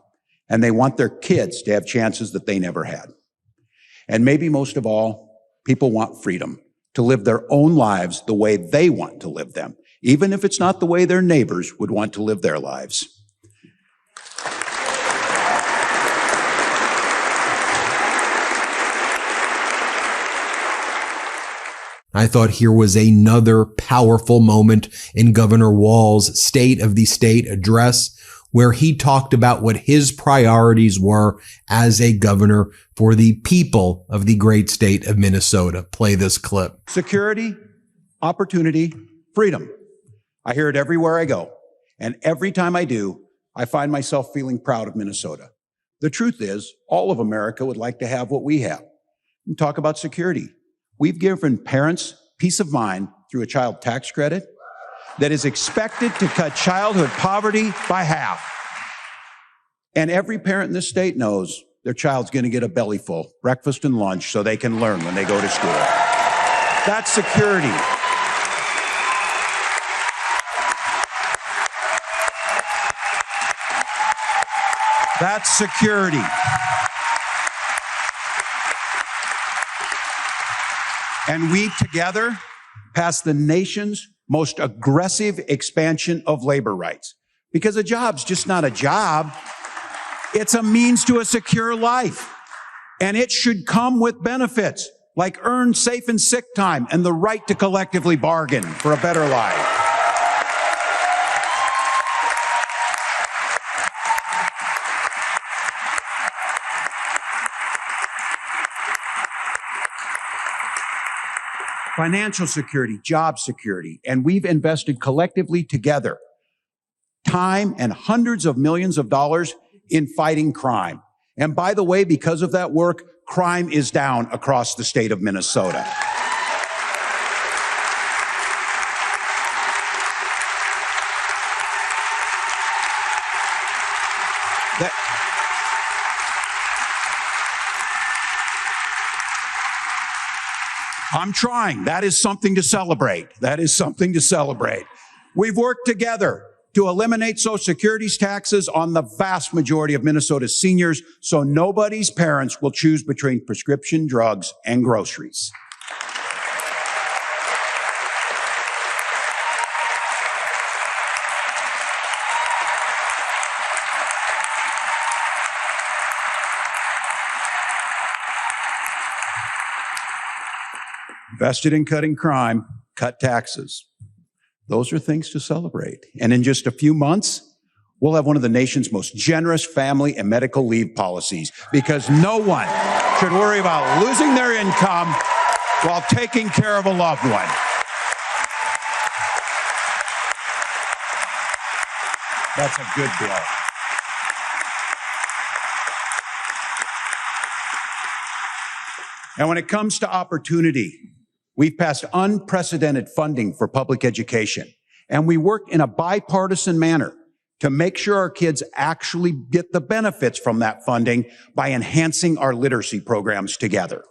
Speaker 22: And they want their kids to have chances that they never had. And maybe most of all, people want freedom to live their own lives the way they want to live them, even if it's not the way their neighbors would want to live their lives.
Speaker 1: I thought here was another powerful moment in Governor Walz's State of the State address, where he talked about what his priorities were as a governor for the people of the great state of Minnesota. Play this clip.
Speaker 22: Security, opportunity, freedom. I hear it everywhere I go. And every time I do, I find myself feeling proud of Minnesota. The truth is, all of America would like to have what we have. And talk about security. We've given parents peace of mind through a child tax credit that is expected to cut childhood poverty by half. And every parent in this state knows their child's going to get a belly full, breakfast and lunch, so they can learn when they go to school. That's security. That's security. And we together passed the nation's most aggressive expansion of labor rights. Because a job's just not a job. It's a means to a secure life. And it should come with benefits like earned safe and sick time and the right to collectively bargain for a better life. Financial security, job security, and we've invested collectively together time and hundreds of millions of dollars in fighting crime. And by the way, because of that work, crime is down across the state of Minnesota. I'm trying. That is something to celebrate. That is something to celebrate. We've worked together to eliminate Social Security's taxes on the vast majority of Minnesota's seniors, so nobody's parents will choose between prescription drugs and groceries. Invested in cutting crime, cut taxes. Those are things to celebrate. And in just a few months, we'll have one of the nation's most generous family and medical leave policies, because no one should worry about losing their income while taking care of a loved one. That's a good bill. And when it comes to opportunity, we've passed unprecedented funding for public education. And we work in a bipartisan manner to make sure our kids actually get the benefits from that funding by enhancing our literacy programs together.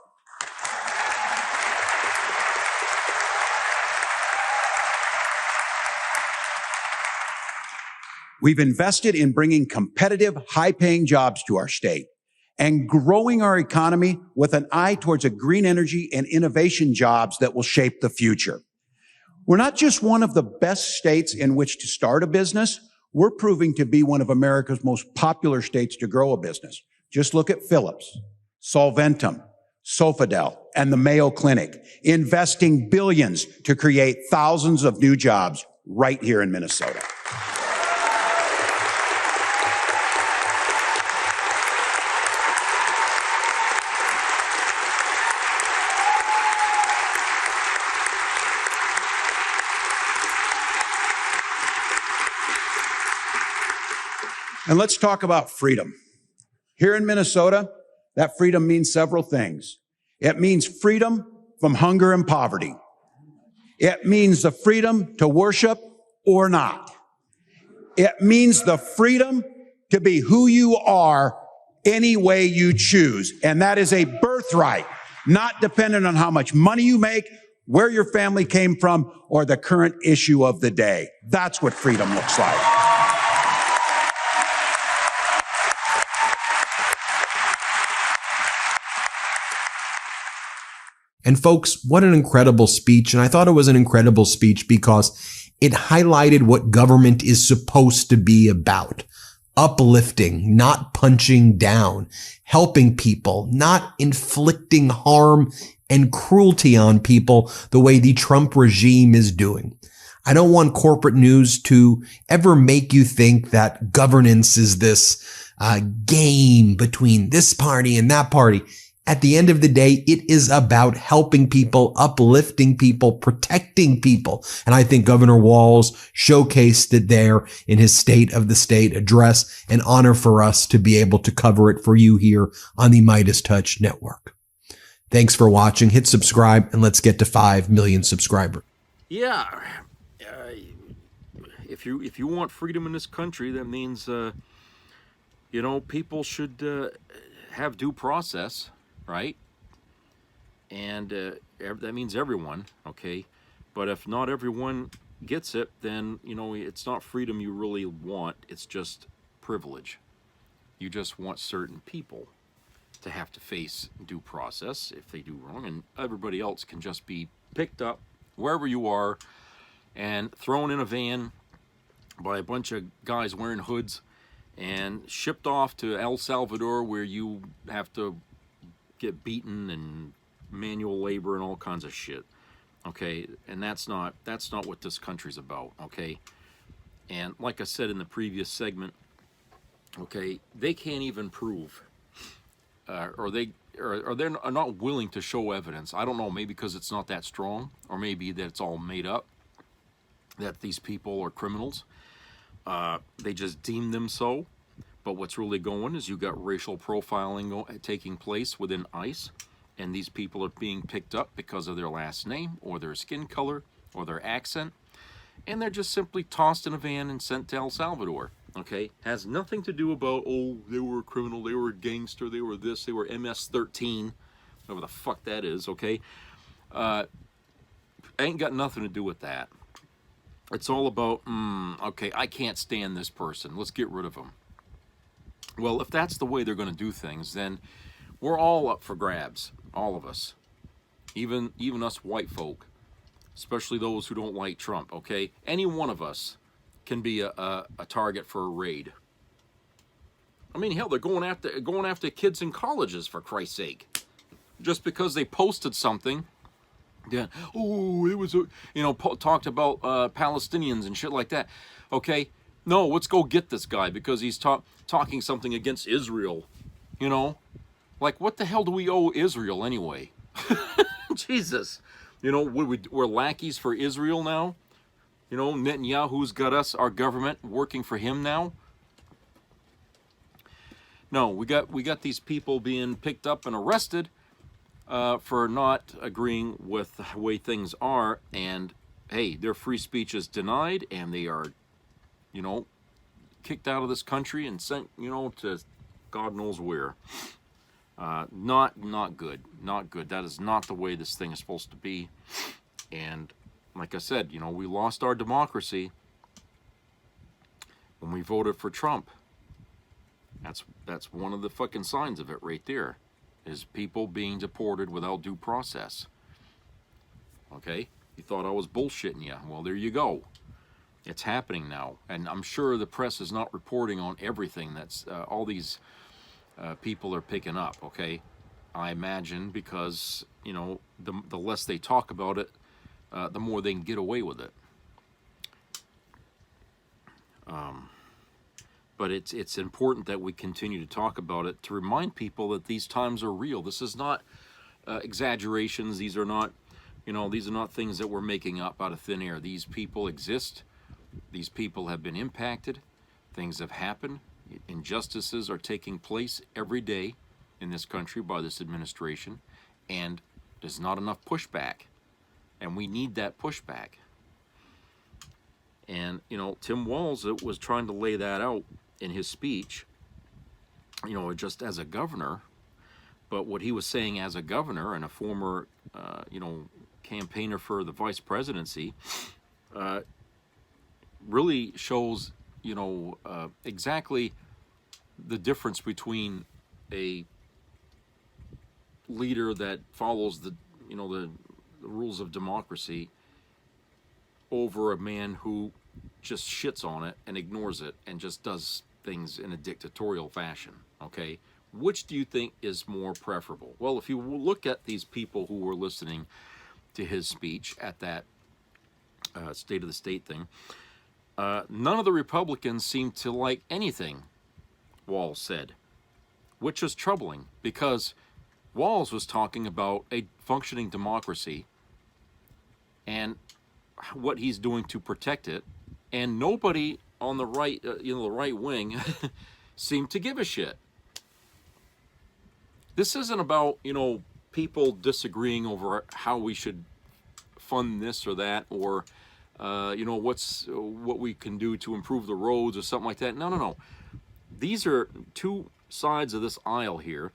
Speaker 22: We've invested in bringing competitive, high-paying jobs to our state and growing our economy with an eye towards a green energy and innovation jobs that will shape the future. We're not just one of the best states in which to start a business, we're proving to be one of America's most popular states to grow a business. Just look at Philips, Solventum, Sofidel, and the Mayo Clinic, investing billions to create thousands of new jobs right here in Minnesota. And let's talk about freedom. Here in Minnesota, that freedom means several things. It means freedom from hunger and poverty. It means the freedom to worship or not. It means the freedom to be who you are any way you choose. And that is a birthright, not dependent on how much money you make, where your family came from, or the current issue of the day. That's what freedom looks like.
Speaker 1: And folks, what an incredible speech. And I thought it was an incredible speech because it highlighted what government is supposed to be about. Uplifting, not punching down, helping people, not inflicting harm and cruelty on people the way the Trump regime is doing. I don't want corporate news to ever make you think that governance is this game between this party and that party. At the end of the day, it is about helping people, uplifting people, protecting people. And I think Governor Walz showcased it there in his State of the State address. An honor for us to be able to cover it for you here on the Midas Touch Network. Thanks for watching. Hit subscribe and let's get to 5 million subscribers.
Speaker 2: Yeah. If you want freedom in this country, that means, people should have due process. Right? And that means everyone, okay? But if not everyone gets it, then, it's not freedom you really want. It's just privilege. You just want certain people to have to face due process if they do wrong, and everybody else can just be picked up wherever you are and thrown in a van by a bunch of guys wearing hoods and shipped off to El Salvador, where you have to get beaten and manual labor and all kinds of shit, okay? And that's not what this country's about, okay? And like I said in the previous segment, okay, they can't even prove, or they're not willing to show evidence. I don't know, maybe because it's not that strong, or maybe that it's all made up, that these people are criminals. They just deem them so. But what's really going is you got racial profiling taking place within ICE, and these people are being picked up because of their last name or their skin color or their accent, and they're just simply tossed in a van and sent to El Salvador, okay? Has nothing to do about, oh, they were a criminal, they were a gangster, they were this, they were MS-13, whatever the fuck that is, okay? Ain't got nothing to do with that. It's all about, okay, I can't stand this person, let's get rid of him. Well, if that's the way they're going to do things, then we're all up for grabs, all of us, even us white folk, especially those who don't like Trump, okay? Any one of us can be a target for a raid. I mean, hell, they're going after kids in colleges, for Christ's sake, just because they posted something. Yeah, oh, it was talked about Palestinians and shit like that, okay? No, let's go get this guy because he's talking something against Israel, Like, what the hell do we owe Israel anyway? Jesus. We're lackeys for Israel now? Netanyahu's got our government working for him now? No, we got these people being picked up and arrested for not agreeing with the way things are, and hey, their free speech is denied, and they are, you know, kicked out of this country and sent, you know, to God knows where. Not good. Not good. That is not the way this thing is supposed to be. And like I said, you know, we lost our democracy when we voted for Trump. That's one of the fucking signs of it right there, is people being deported without due process. Okay? You thought I was bullshitting you. Well, there you go. It's happening now. And I'm sure the press is not reporting on everything that's all these people are picking up, okay? I imagine because, you know, the less they talk about it, the more they can get away with it. But it's important that we continue to talk about it, to remind people that these times are real. This is not exaggerations. These are not, you know, these are not things that we're making up out of thin air. These people exist. These people have been impacted. Things have happened. Injustices are taking place every day in this country by this administration, and there's not enough pushback, and we need that pushback. And, you know, Tim Walz was trying to lay that out in his speech, you know, just as a governor. But what he was saying as a governor and a former, you know, campaigner for the vice presidency, really shows, you know, exactly the difference between a leader that follows the, you know, the rules of democracy over a man who just shits on it and ignores it and just does things in a dictatorial fashion, okay? Which do you think is more preferable? Well, if you look at these people who were listening to his speech at that State of the State thing, none of the Republicans seemed to like anything Walz said, which is troubling, because Walz was talking about a functioning democracy and what he's doing to protect it, and nobody on the right, you know, the right wing, seemed to give a shit. This isn't about, you know, people disagreeing over how we should fund this or that, or you know, what we can do to improve the roads or something like that. No. These are two sides of this aisle here.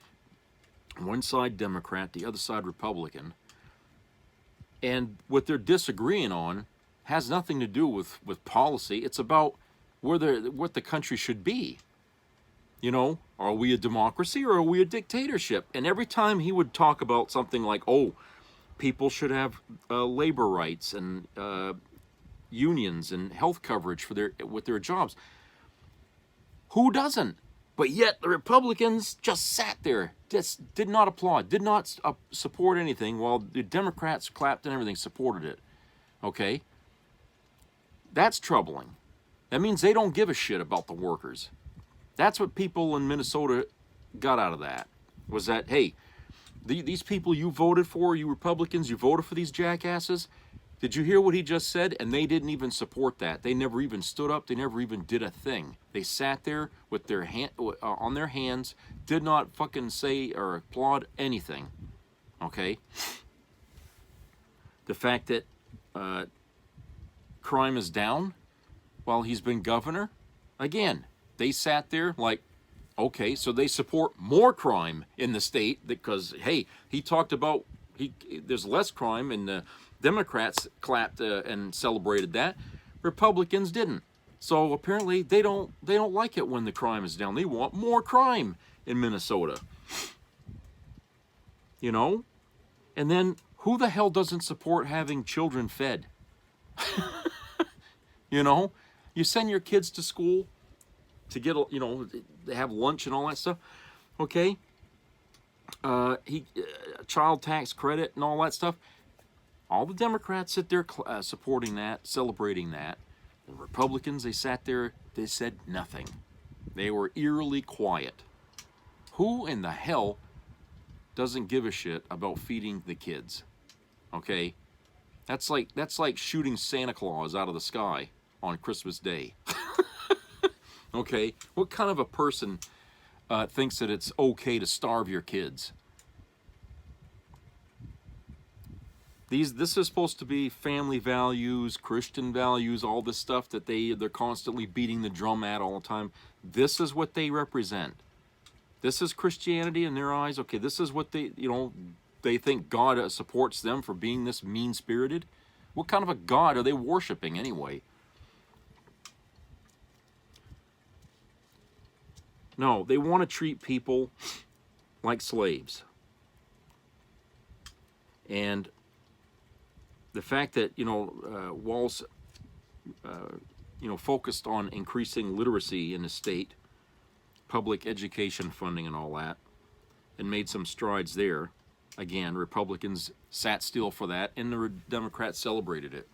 Speaker 2: One side Democrat, the other side Republican. And what they're disagreeing on has nothing to do with policy. It's about what the country should be. You know, are we a democracy or are we a dictatorship? And every time he would talk about something like, oh, people should have labor rights and unions and health coverage for with their jobs. Who doesn't? But yet the Republicans just sat there, just did not applaud, did not support anything, while the Democrats clapped and everything, supported it. Okay? That's troubling. That means they don't give a shit about the workers. That's what people in Minnesota got out of that, was that, hey, these people you voted for, you Republicans, you voted for these jackasses. Did you hear what he just said? And they didn't even support that. They never even stood up. They never even did a thing. They sat there with their on their hands, did not fucking say or applaud anything. Okay? The fact that crime is down while he's been governor, again, they sat there like, okay, so they support more crime in the state because, hey, he talked about there's less crime, and the Democrats clapped and celebrated that. Republicans didn't. So apparently they don't like it when the crime is down. They want more crime in Minnesota. You know? And then who the hell doesn't support having children fed? You know? You send your kids to school to get, you know, they have lunch and all that stuff. Okay? Child tax credit and all that stuff. All the Democrats sit there supporting that, celebrating that. The Republicans, they sat there, they said nothing. They were eerily quiet. Who in the hell doesn't give a shit about feeding the kids? Okay? That's like shooting Santa Claus out of the sky on Christmas Day. Okay? What kind of a person thinks that it's okay to starve your kids? This is supposed to be family values, Christian values, all this stuff that they're constantly beating the drum at all the time. This is what they represent. This is Christianity in their eyes. Okay, this is what they think God supports them for being this mean-spirited. What kind of a God are they worshiping anyway? No, they want to treat people like slaves. And the fact that, Walz, focused on increasing literacy in the state, public education funding and all that, and made some strides there. Again, Republicans sat still for that, and the Democrats celebrated it.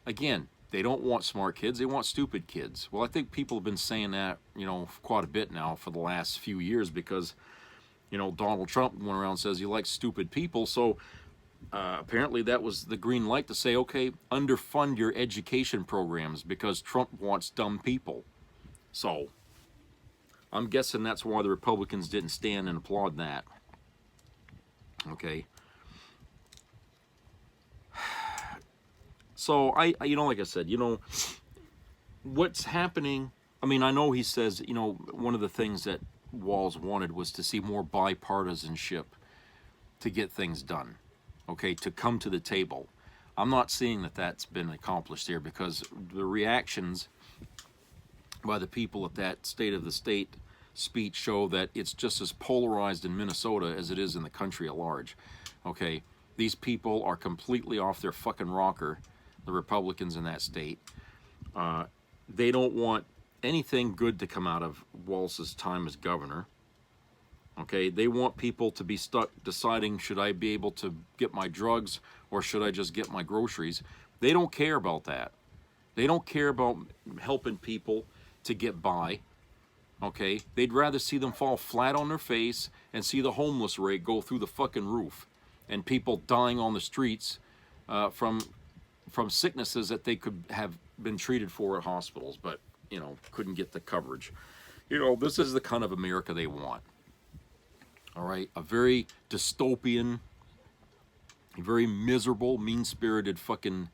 Speaker 2: Again, they don't want smart kids, they want stupid kids. Well, I think people have been saying that, quite a bit now for the last few years because, Donald Trump went around and says he likes stupid people, so apparently that was the green light to say, okay, underfund your education programs because Trump wants dumb people. So, I'm guessing that's why the Republicans didn't stand and applaud that. Okay. So, like I said, what's happening, I know he says, one of the things that Walz wanted was to see more bipartisanship to get things done, okay, to come to the table. I'm not seeing that that's been accomplished here because the reactions by the people at that State of the State speech show that it's just as polarized in Minnesota as it is in the country at large. Okay, these people are completely off their fucking rocker, the Republicans in that state. They don't want anything good to come out of Walz's time as governor. Okay, they want people to be stuck deciding, should I be able to get my drugs or should I just get my groceries? They don't care about that. They don't care about helping people to get by. Okay, they'd rather see them fall flat on their face and see the homeless rate go through the fucking roof and people dying on the streets from sicknesses that they could have been treated for at hospitals, but couldn't get the coverage. This is the kind of America they want. All right, a very dystopian, a very miserable, mean-spirited fucking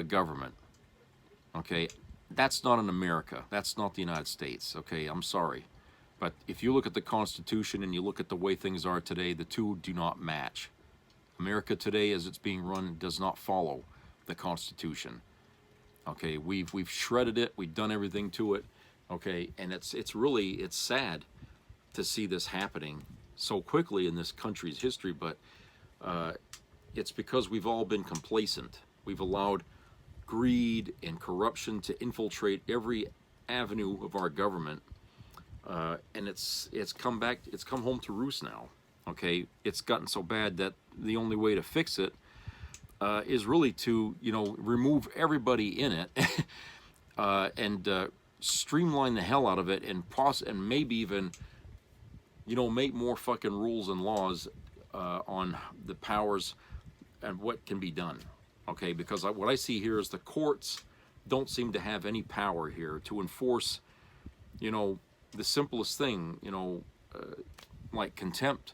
Speaker 2: government. Okay, that's not in America. That's not the United States. Okay, I'm sorry. But if you look at the Constitution and you look at the way things are today, the two do not match. America today, as it's being run, does not follow the Constitution. Okay, we've shredded it. We've done everything to it. Okay, and it's sad to see this happening so quickly in this country's history, but it's because we've all been complacent. We've allowed greed and corruption to infiltrate every avenue of our government, and it's come home to roost now. Okay, it's gotten so bad that the only way to fix it is really to remove everybody in it and streamline the hell out of it and maybe even make more fucking rules and laws on the powers and what can be done. Okay, because what I see here is the courts don't seem to have any power here to enforce, the simplest thing, like contempt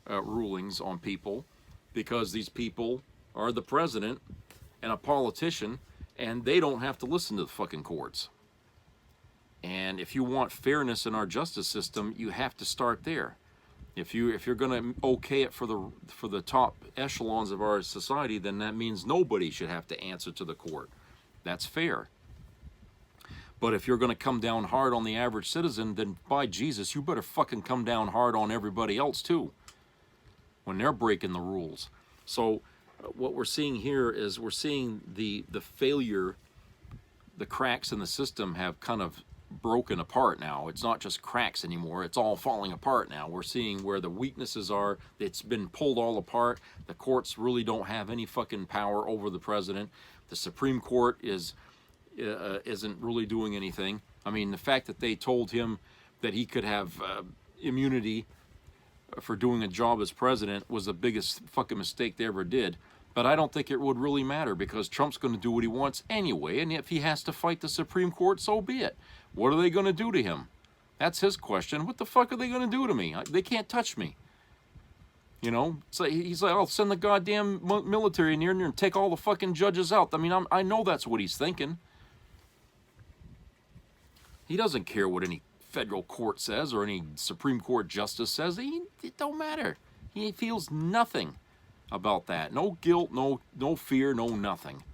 Speaker 2: rulings on people, because these people are the president and a politician, and they don't have to listen to the fucking courts. And if you want fairness in our justice system, you have to start there. If you're going to okay it for the top echelons of our society, then that means nobody should have to answer to the court. That's fair. But if you're going to come down hard on the average citizen, then by Jesus, you better fucking come down hard on everybody else too when they're breaking the rules. So what we're seeing here is we're seeing the failure, the cracks in the system have kind of broken apart now. It's not just cracks anymore. It's all falling apart now. We're seeing where the weaknesses are. It's been pulled all apart. The courts really don't have any fucking power over the president. The Supreme Court isn't really doing anything. I mean, the fact that they told him that he could have immunity for doing a job as president was the biggest fucking mistake they ever did. But I don't think it would really matter because Trump's going to do what he wants anyway, and if he has to fight the Supreme Court, so be it. What are they going to do to him? That's his question. What the fuck are they going to do to me? They can't touch me. You know, so he's like, I'll send the goddamn military in here and take all the fucking judges out. I mean, I know that's what he's thinking. He doesn't care what any federal court says or any Supreme Court justice says. It don't matter. He feels nothing about that. No guilt, no fear, no nothing.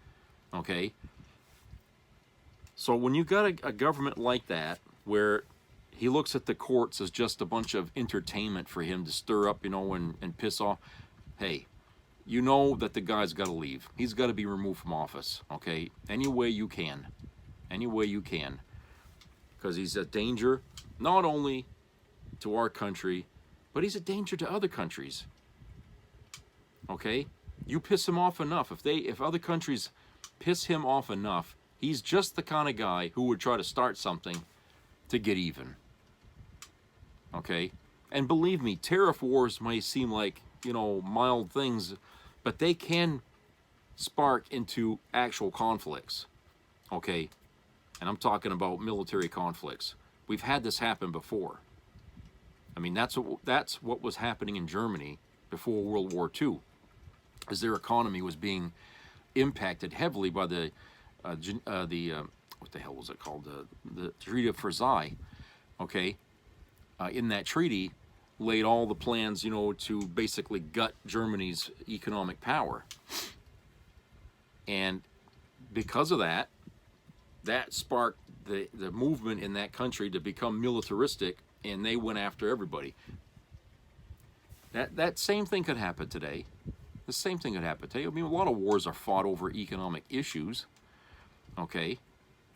Speaker 2: Okay? So when you got a government like that, where he looks at the courts as just a bunch of entertainment for him to stir up, you know, and piss off, hey, you know that the guy's got to leave. He's got to be removed from office, okay? Any way you can. Any way you can. Because he's a danger, not only to our country, but he's a danger to other countries. Okay? You piss him off enough. If other countries piss him off enough, he's just the kind of guy who would try to start something to get even. Okay? And believe me, tariff wars may seem like, you know, mild things, but they can spark into actual conflicts. Okay? And I'm talking about military conflicts. We've had this happen before. I mean, that's what was happening in Germany before World War II, as their economy was being impacted heavily by the what the hell was it called? The Treaty of Versailles. Okay, in that treaty, laid all the plans, you know, to basically gut Germany's economic power. And because of that, that sparked the movement in that country to become militaristic, and they went after everybody. That same thing could happen today. The same thing could happen today. I mean, a lot of wars are fought over economic issues. Okay,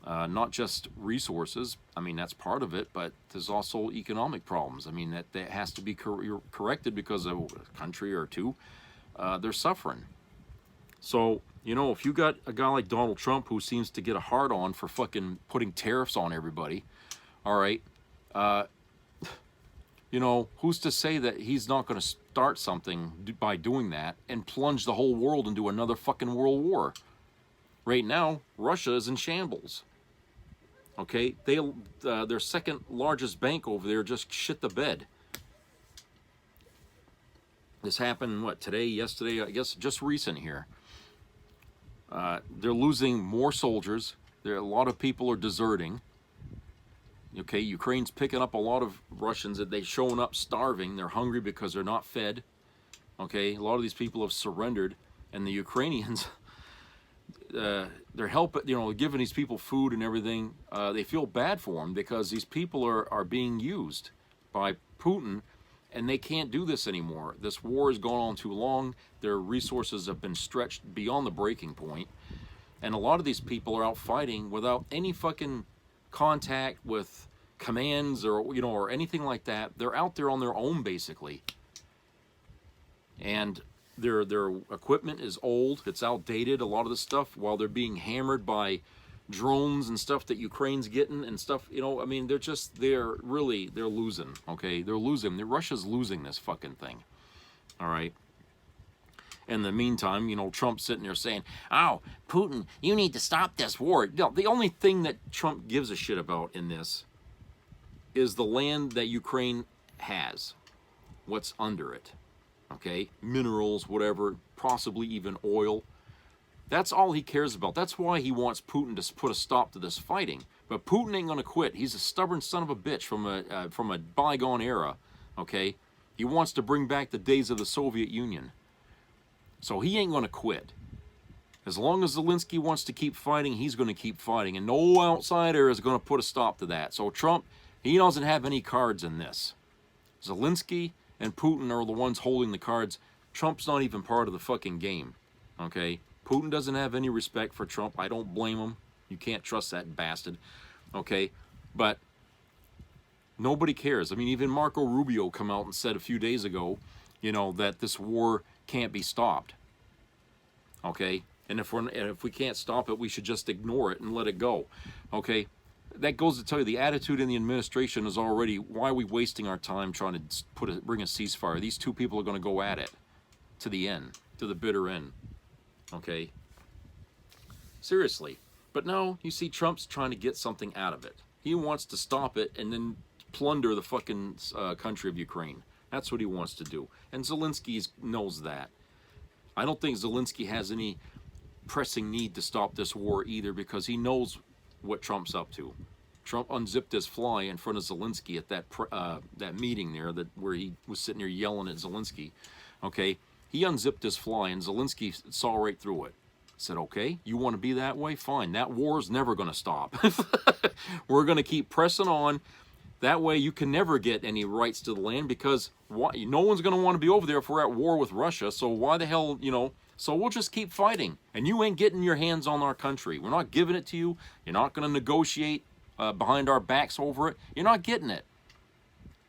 Speaker 2: not just resources. I mean, that's part of it, but there's also economic problems. I mean, that has to be corrected because a country or two, they're suffering. So, you know, if you got a guy like Donald Trump who seems to get a hard-on for fucking putting tariffs on everybody, all right, you know, who's to say that he's not going to start something by doing that and plunge the whole world into another fucking world war? Right now, Russia is in shambles. Okay, their second largest bank over there just shit the bed. This happened, what, today, yesterday, I guess just recent here. They're losing more soldiers. A lot of people are deserting. Okay, Ukraine's picking up a lot of Russians that they're showing up starving. They're hungry because they're not fed. Okay, a lot of these people have surrendered, and the Ukrainians, they're helping, you know, giving these people food and everything. They feel bad for them because these people are being used by Putin, and they can't do this anymore. This war has gone on too long. Their resources have been stretched beyond the breaking point, and a lot of these people are out fighting without any fucking contact with commands or, you know, or anything like that. They're out there on their own, basically, and their equipment is old. It's outdated, a lot of the stuff, while they're being hammered by drones and stuff that Ukraine's getting and stuff, you know. I mean, they're losing. Okay, they're losing. Russia's losing this fucking thing. All right. In the meantime, you know, Trump's sitting there saying, oh, Putin, you need to stop this war. No, the only thing that Trump gives a shit about in this is the land that Ukraine has, what's under it. Okay, minerals, whatever, possibly even oil. That's all he cares about. That's why he wants Putin to put a stop to this fighting. But Putin ain't going to quit. He's a stubborn son of a bitch from a bygone era. Okay, he wants to bring back the days of the Soviet Union. So he ain't going to quit. As long as Zelensky wants to keep fighting, he's going to keep fighting, and no outsider is going to put a stop to that. So Trump, he doesn't have any cards in this. Zelensky and Putin are the ones holding the cards. Trump's not even part of the fucking game. Okay? Putin doesn't have any respect for Trump. I don't blame him. You can't trust that bastard. Okay? But nobody cares. I mean, even Marco Rubio come out and said a few days ago, you know, that this war can't be stopped. Okay? And if we can't stop it, we should just ignore it and let it go. Okay? That goes to tell you the attitude in the administration is already, why are we wasting our time trying to bring a ceasefire? These two people are going to go at it to the end, to the bitter end. Okay? Seriously. But no, you see, Trump's trying to get something out of it. He wants to stop it and then plunder the fucking country of Ukraine. That's what he wants to do. And Zelensky knows that. I don't think Zelensky has any pressing need to stop this war either, because he knows what Trump's up to. Trump unzipped his fly in front of Zelensky at that meeting there, where he was sitting there yelling at Zelensky. Okay, he unzipped his fly, and Zelensky saw right through it. Said, okay, you want to be that way? Fine. That war's never going to stop. We're going to keep pressing on. That way you can never get any rights to the land, because no one's going to want to be over there if we're at war with Russia. So why the hell, so we'll just keep fighting. And you ain't getting your hands on our country. We're not giving it to you. You're not going to negotiate behind our backs over it. You're not getting it.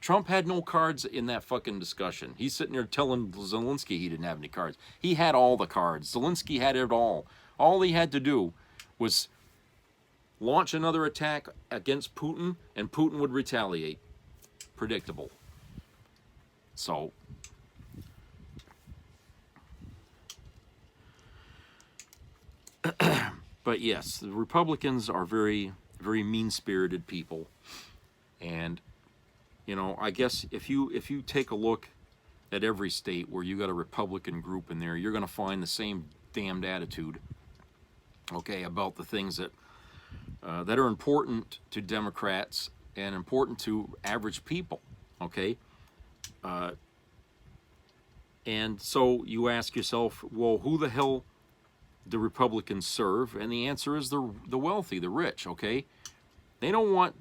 Speaker 2: Trump had no cards in that fucking discussion. He's sitting there telling Zelensky he didn't have any cards. He had all the cards. Zelensky had it all. All he had to do was launch another attack against Putin, and Putin would retaliate. Predictable. So, but yes, the Republicans are very, very mean-spirited people, and I guess if you take a look at every state where you got a Republican group in there, you're going to find the same damned attitude, okay, about the things that are important to Democrats and important to average people, okay? And so you ask yourself, well, who the hell do Republicans serve? And the answer is the wealthy, the rich, okay? They don't want,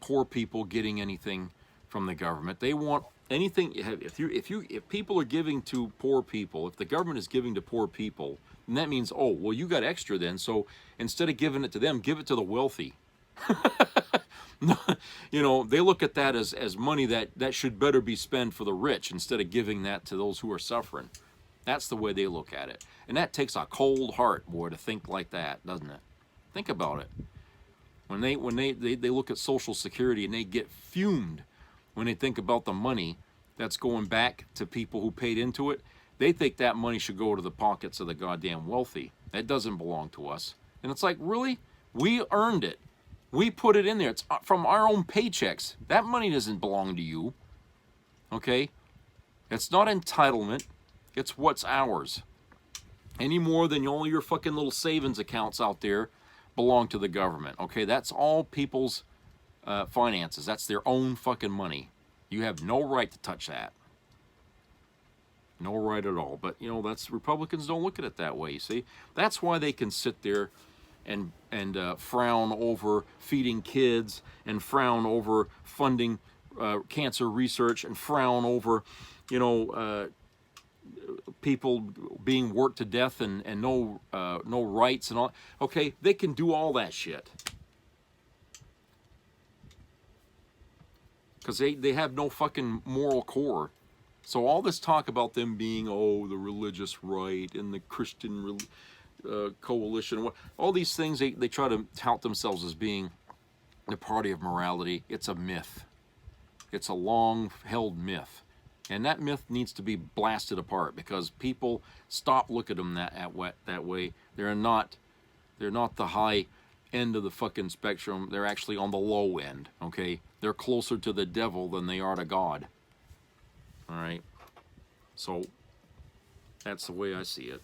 Speaker 2: poor people getting anything from the government. They want anything. If people are giving to poor people, if the government is giving to poor people, then that means, oh, well, you got extra then. So instead of giving it to them, give it to the wealthy. They look at that as money that should better be spent for the rich, instead of giving that to those who are suffering. That's the way they look at it. And that takes a cold heart, boy, to think like that, doesn't it? Think about it. When they look at Social Security, and they get fumed when they think about the money that's going back to people who paid into it, they think that money should go to the pockets of the goddamn wealthy. That doesn't belong to us. And it's like, really? We earned it. We put it in there. It's from our own paychecks. That money doesn't belong to you. Okay? It's not entitlement. It's what's ours. Any more than all your fucking little savings accounts out there belong to the government. Okay? That's all people's finances. That's their own fucking money. You have no right to touch that. No right at all. But, that's Republicans don't look at it that way, you see? That's why they can sit there and frown over feeding kids, and frown over funding cancer research, and frown over, people being worked to death and no rights and all. Okay, they can do all that shit. Because they have no fucking moral core. So all this talk about them being, the religious right and the Christian coalition, all these things, they try to tout themselves as being the party of morality. It's a myth. It's a long-held myth. And that myth needs to be blasted apart, because people stop looking at them that way. They're not the high end of the fucking spectrum. They're actually on the low end, okay? They're closer to the devil than they are to God. All right? So that's the way I see it.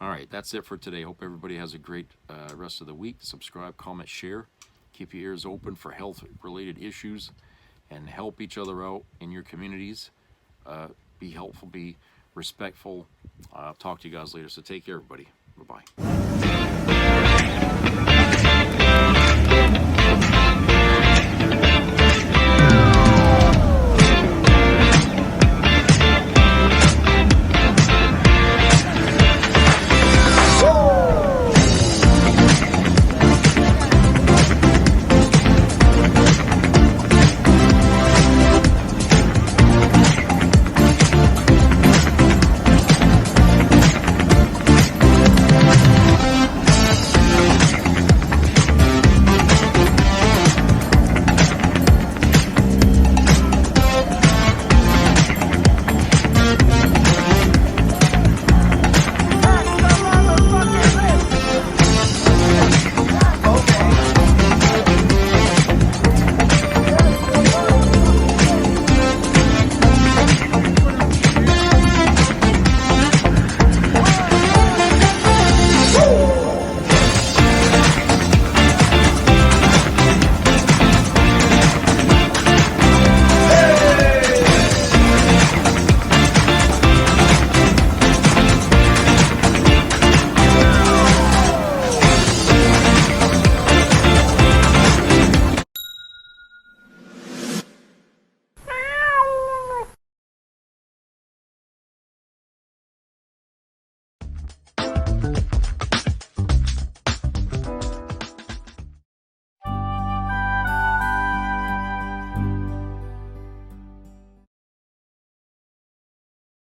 Speaker 2: All right, that's it for today. Hope everybody has a great rest of the week. Subscribe, comment, share. Keep your ears open for health-related issues, and help each other out in your communities. Be helpful, be respectful. I'll talk to you guys later. So take care, everybody. Bye-bye.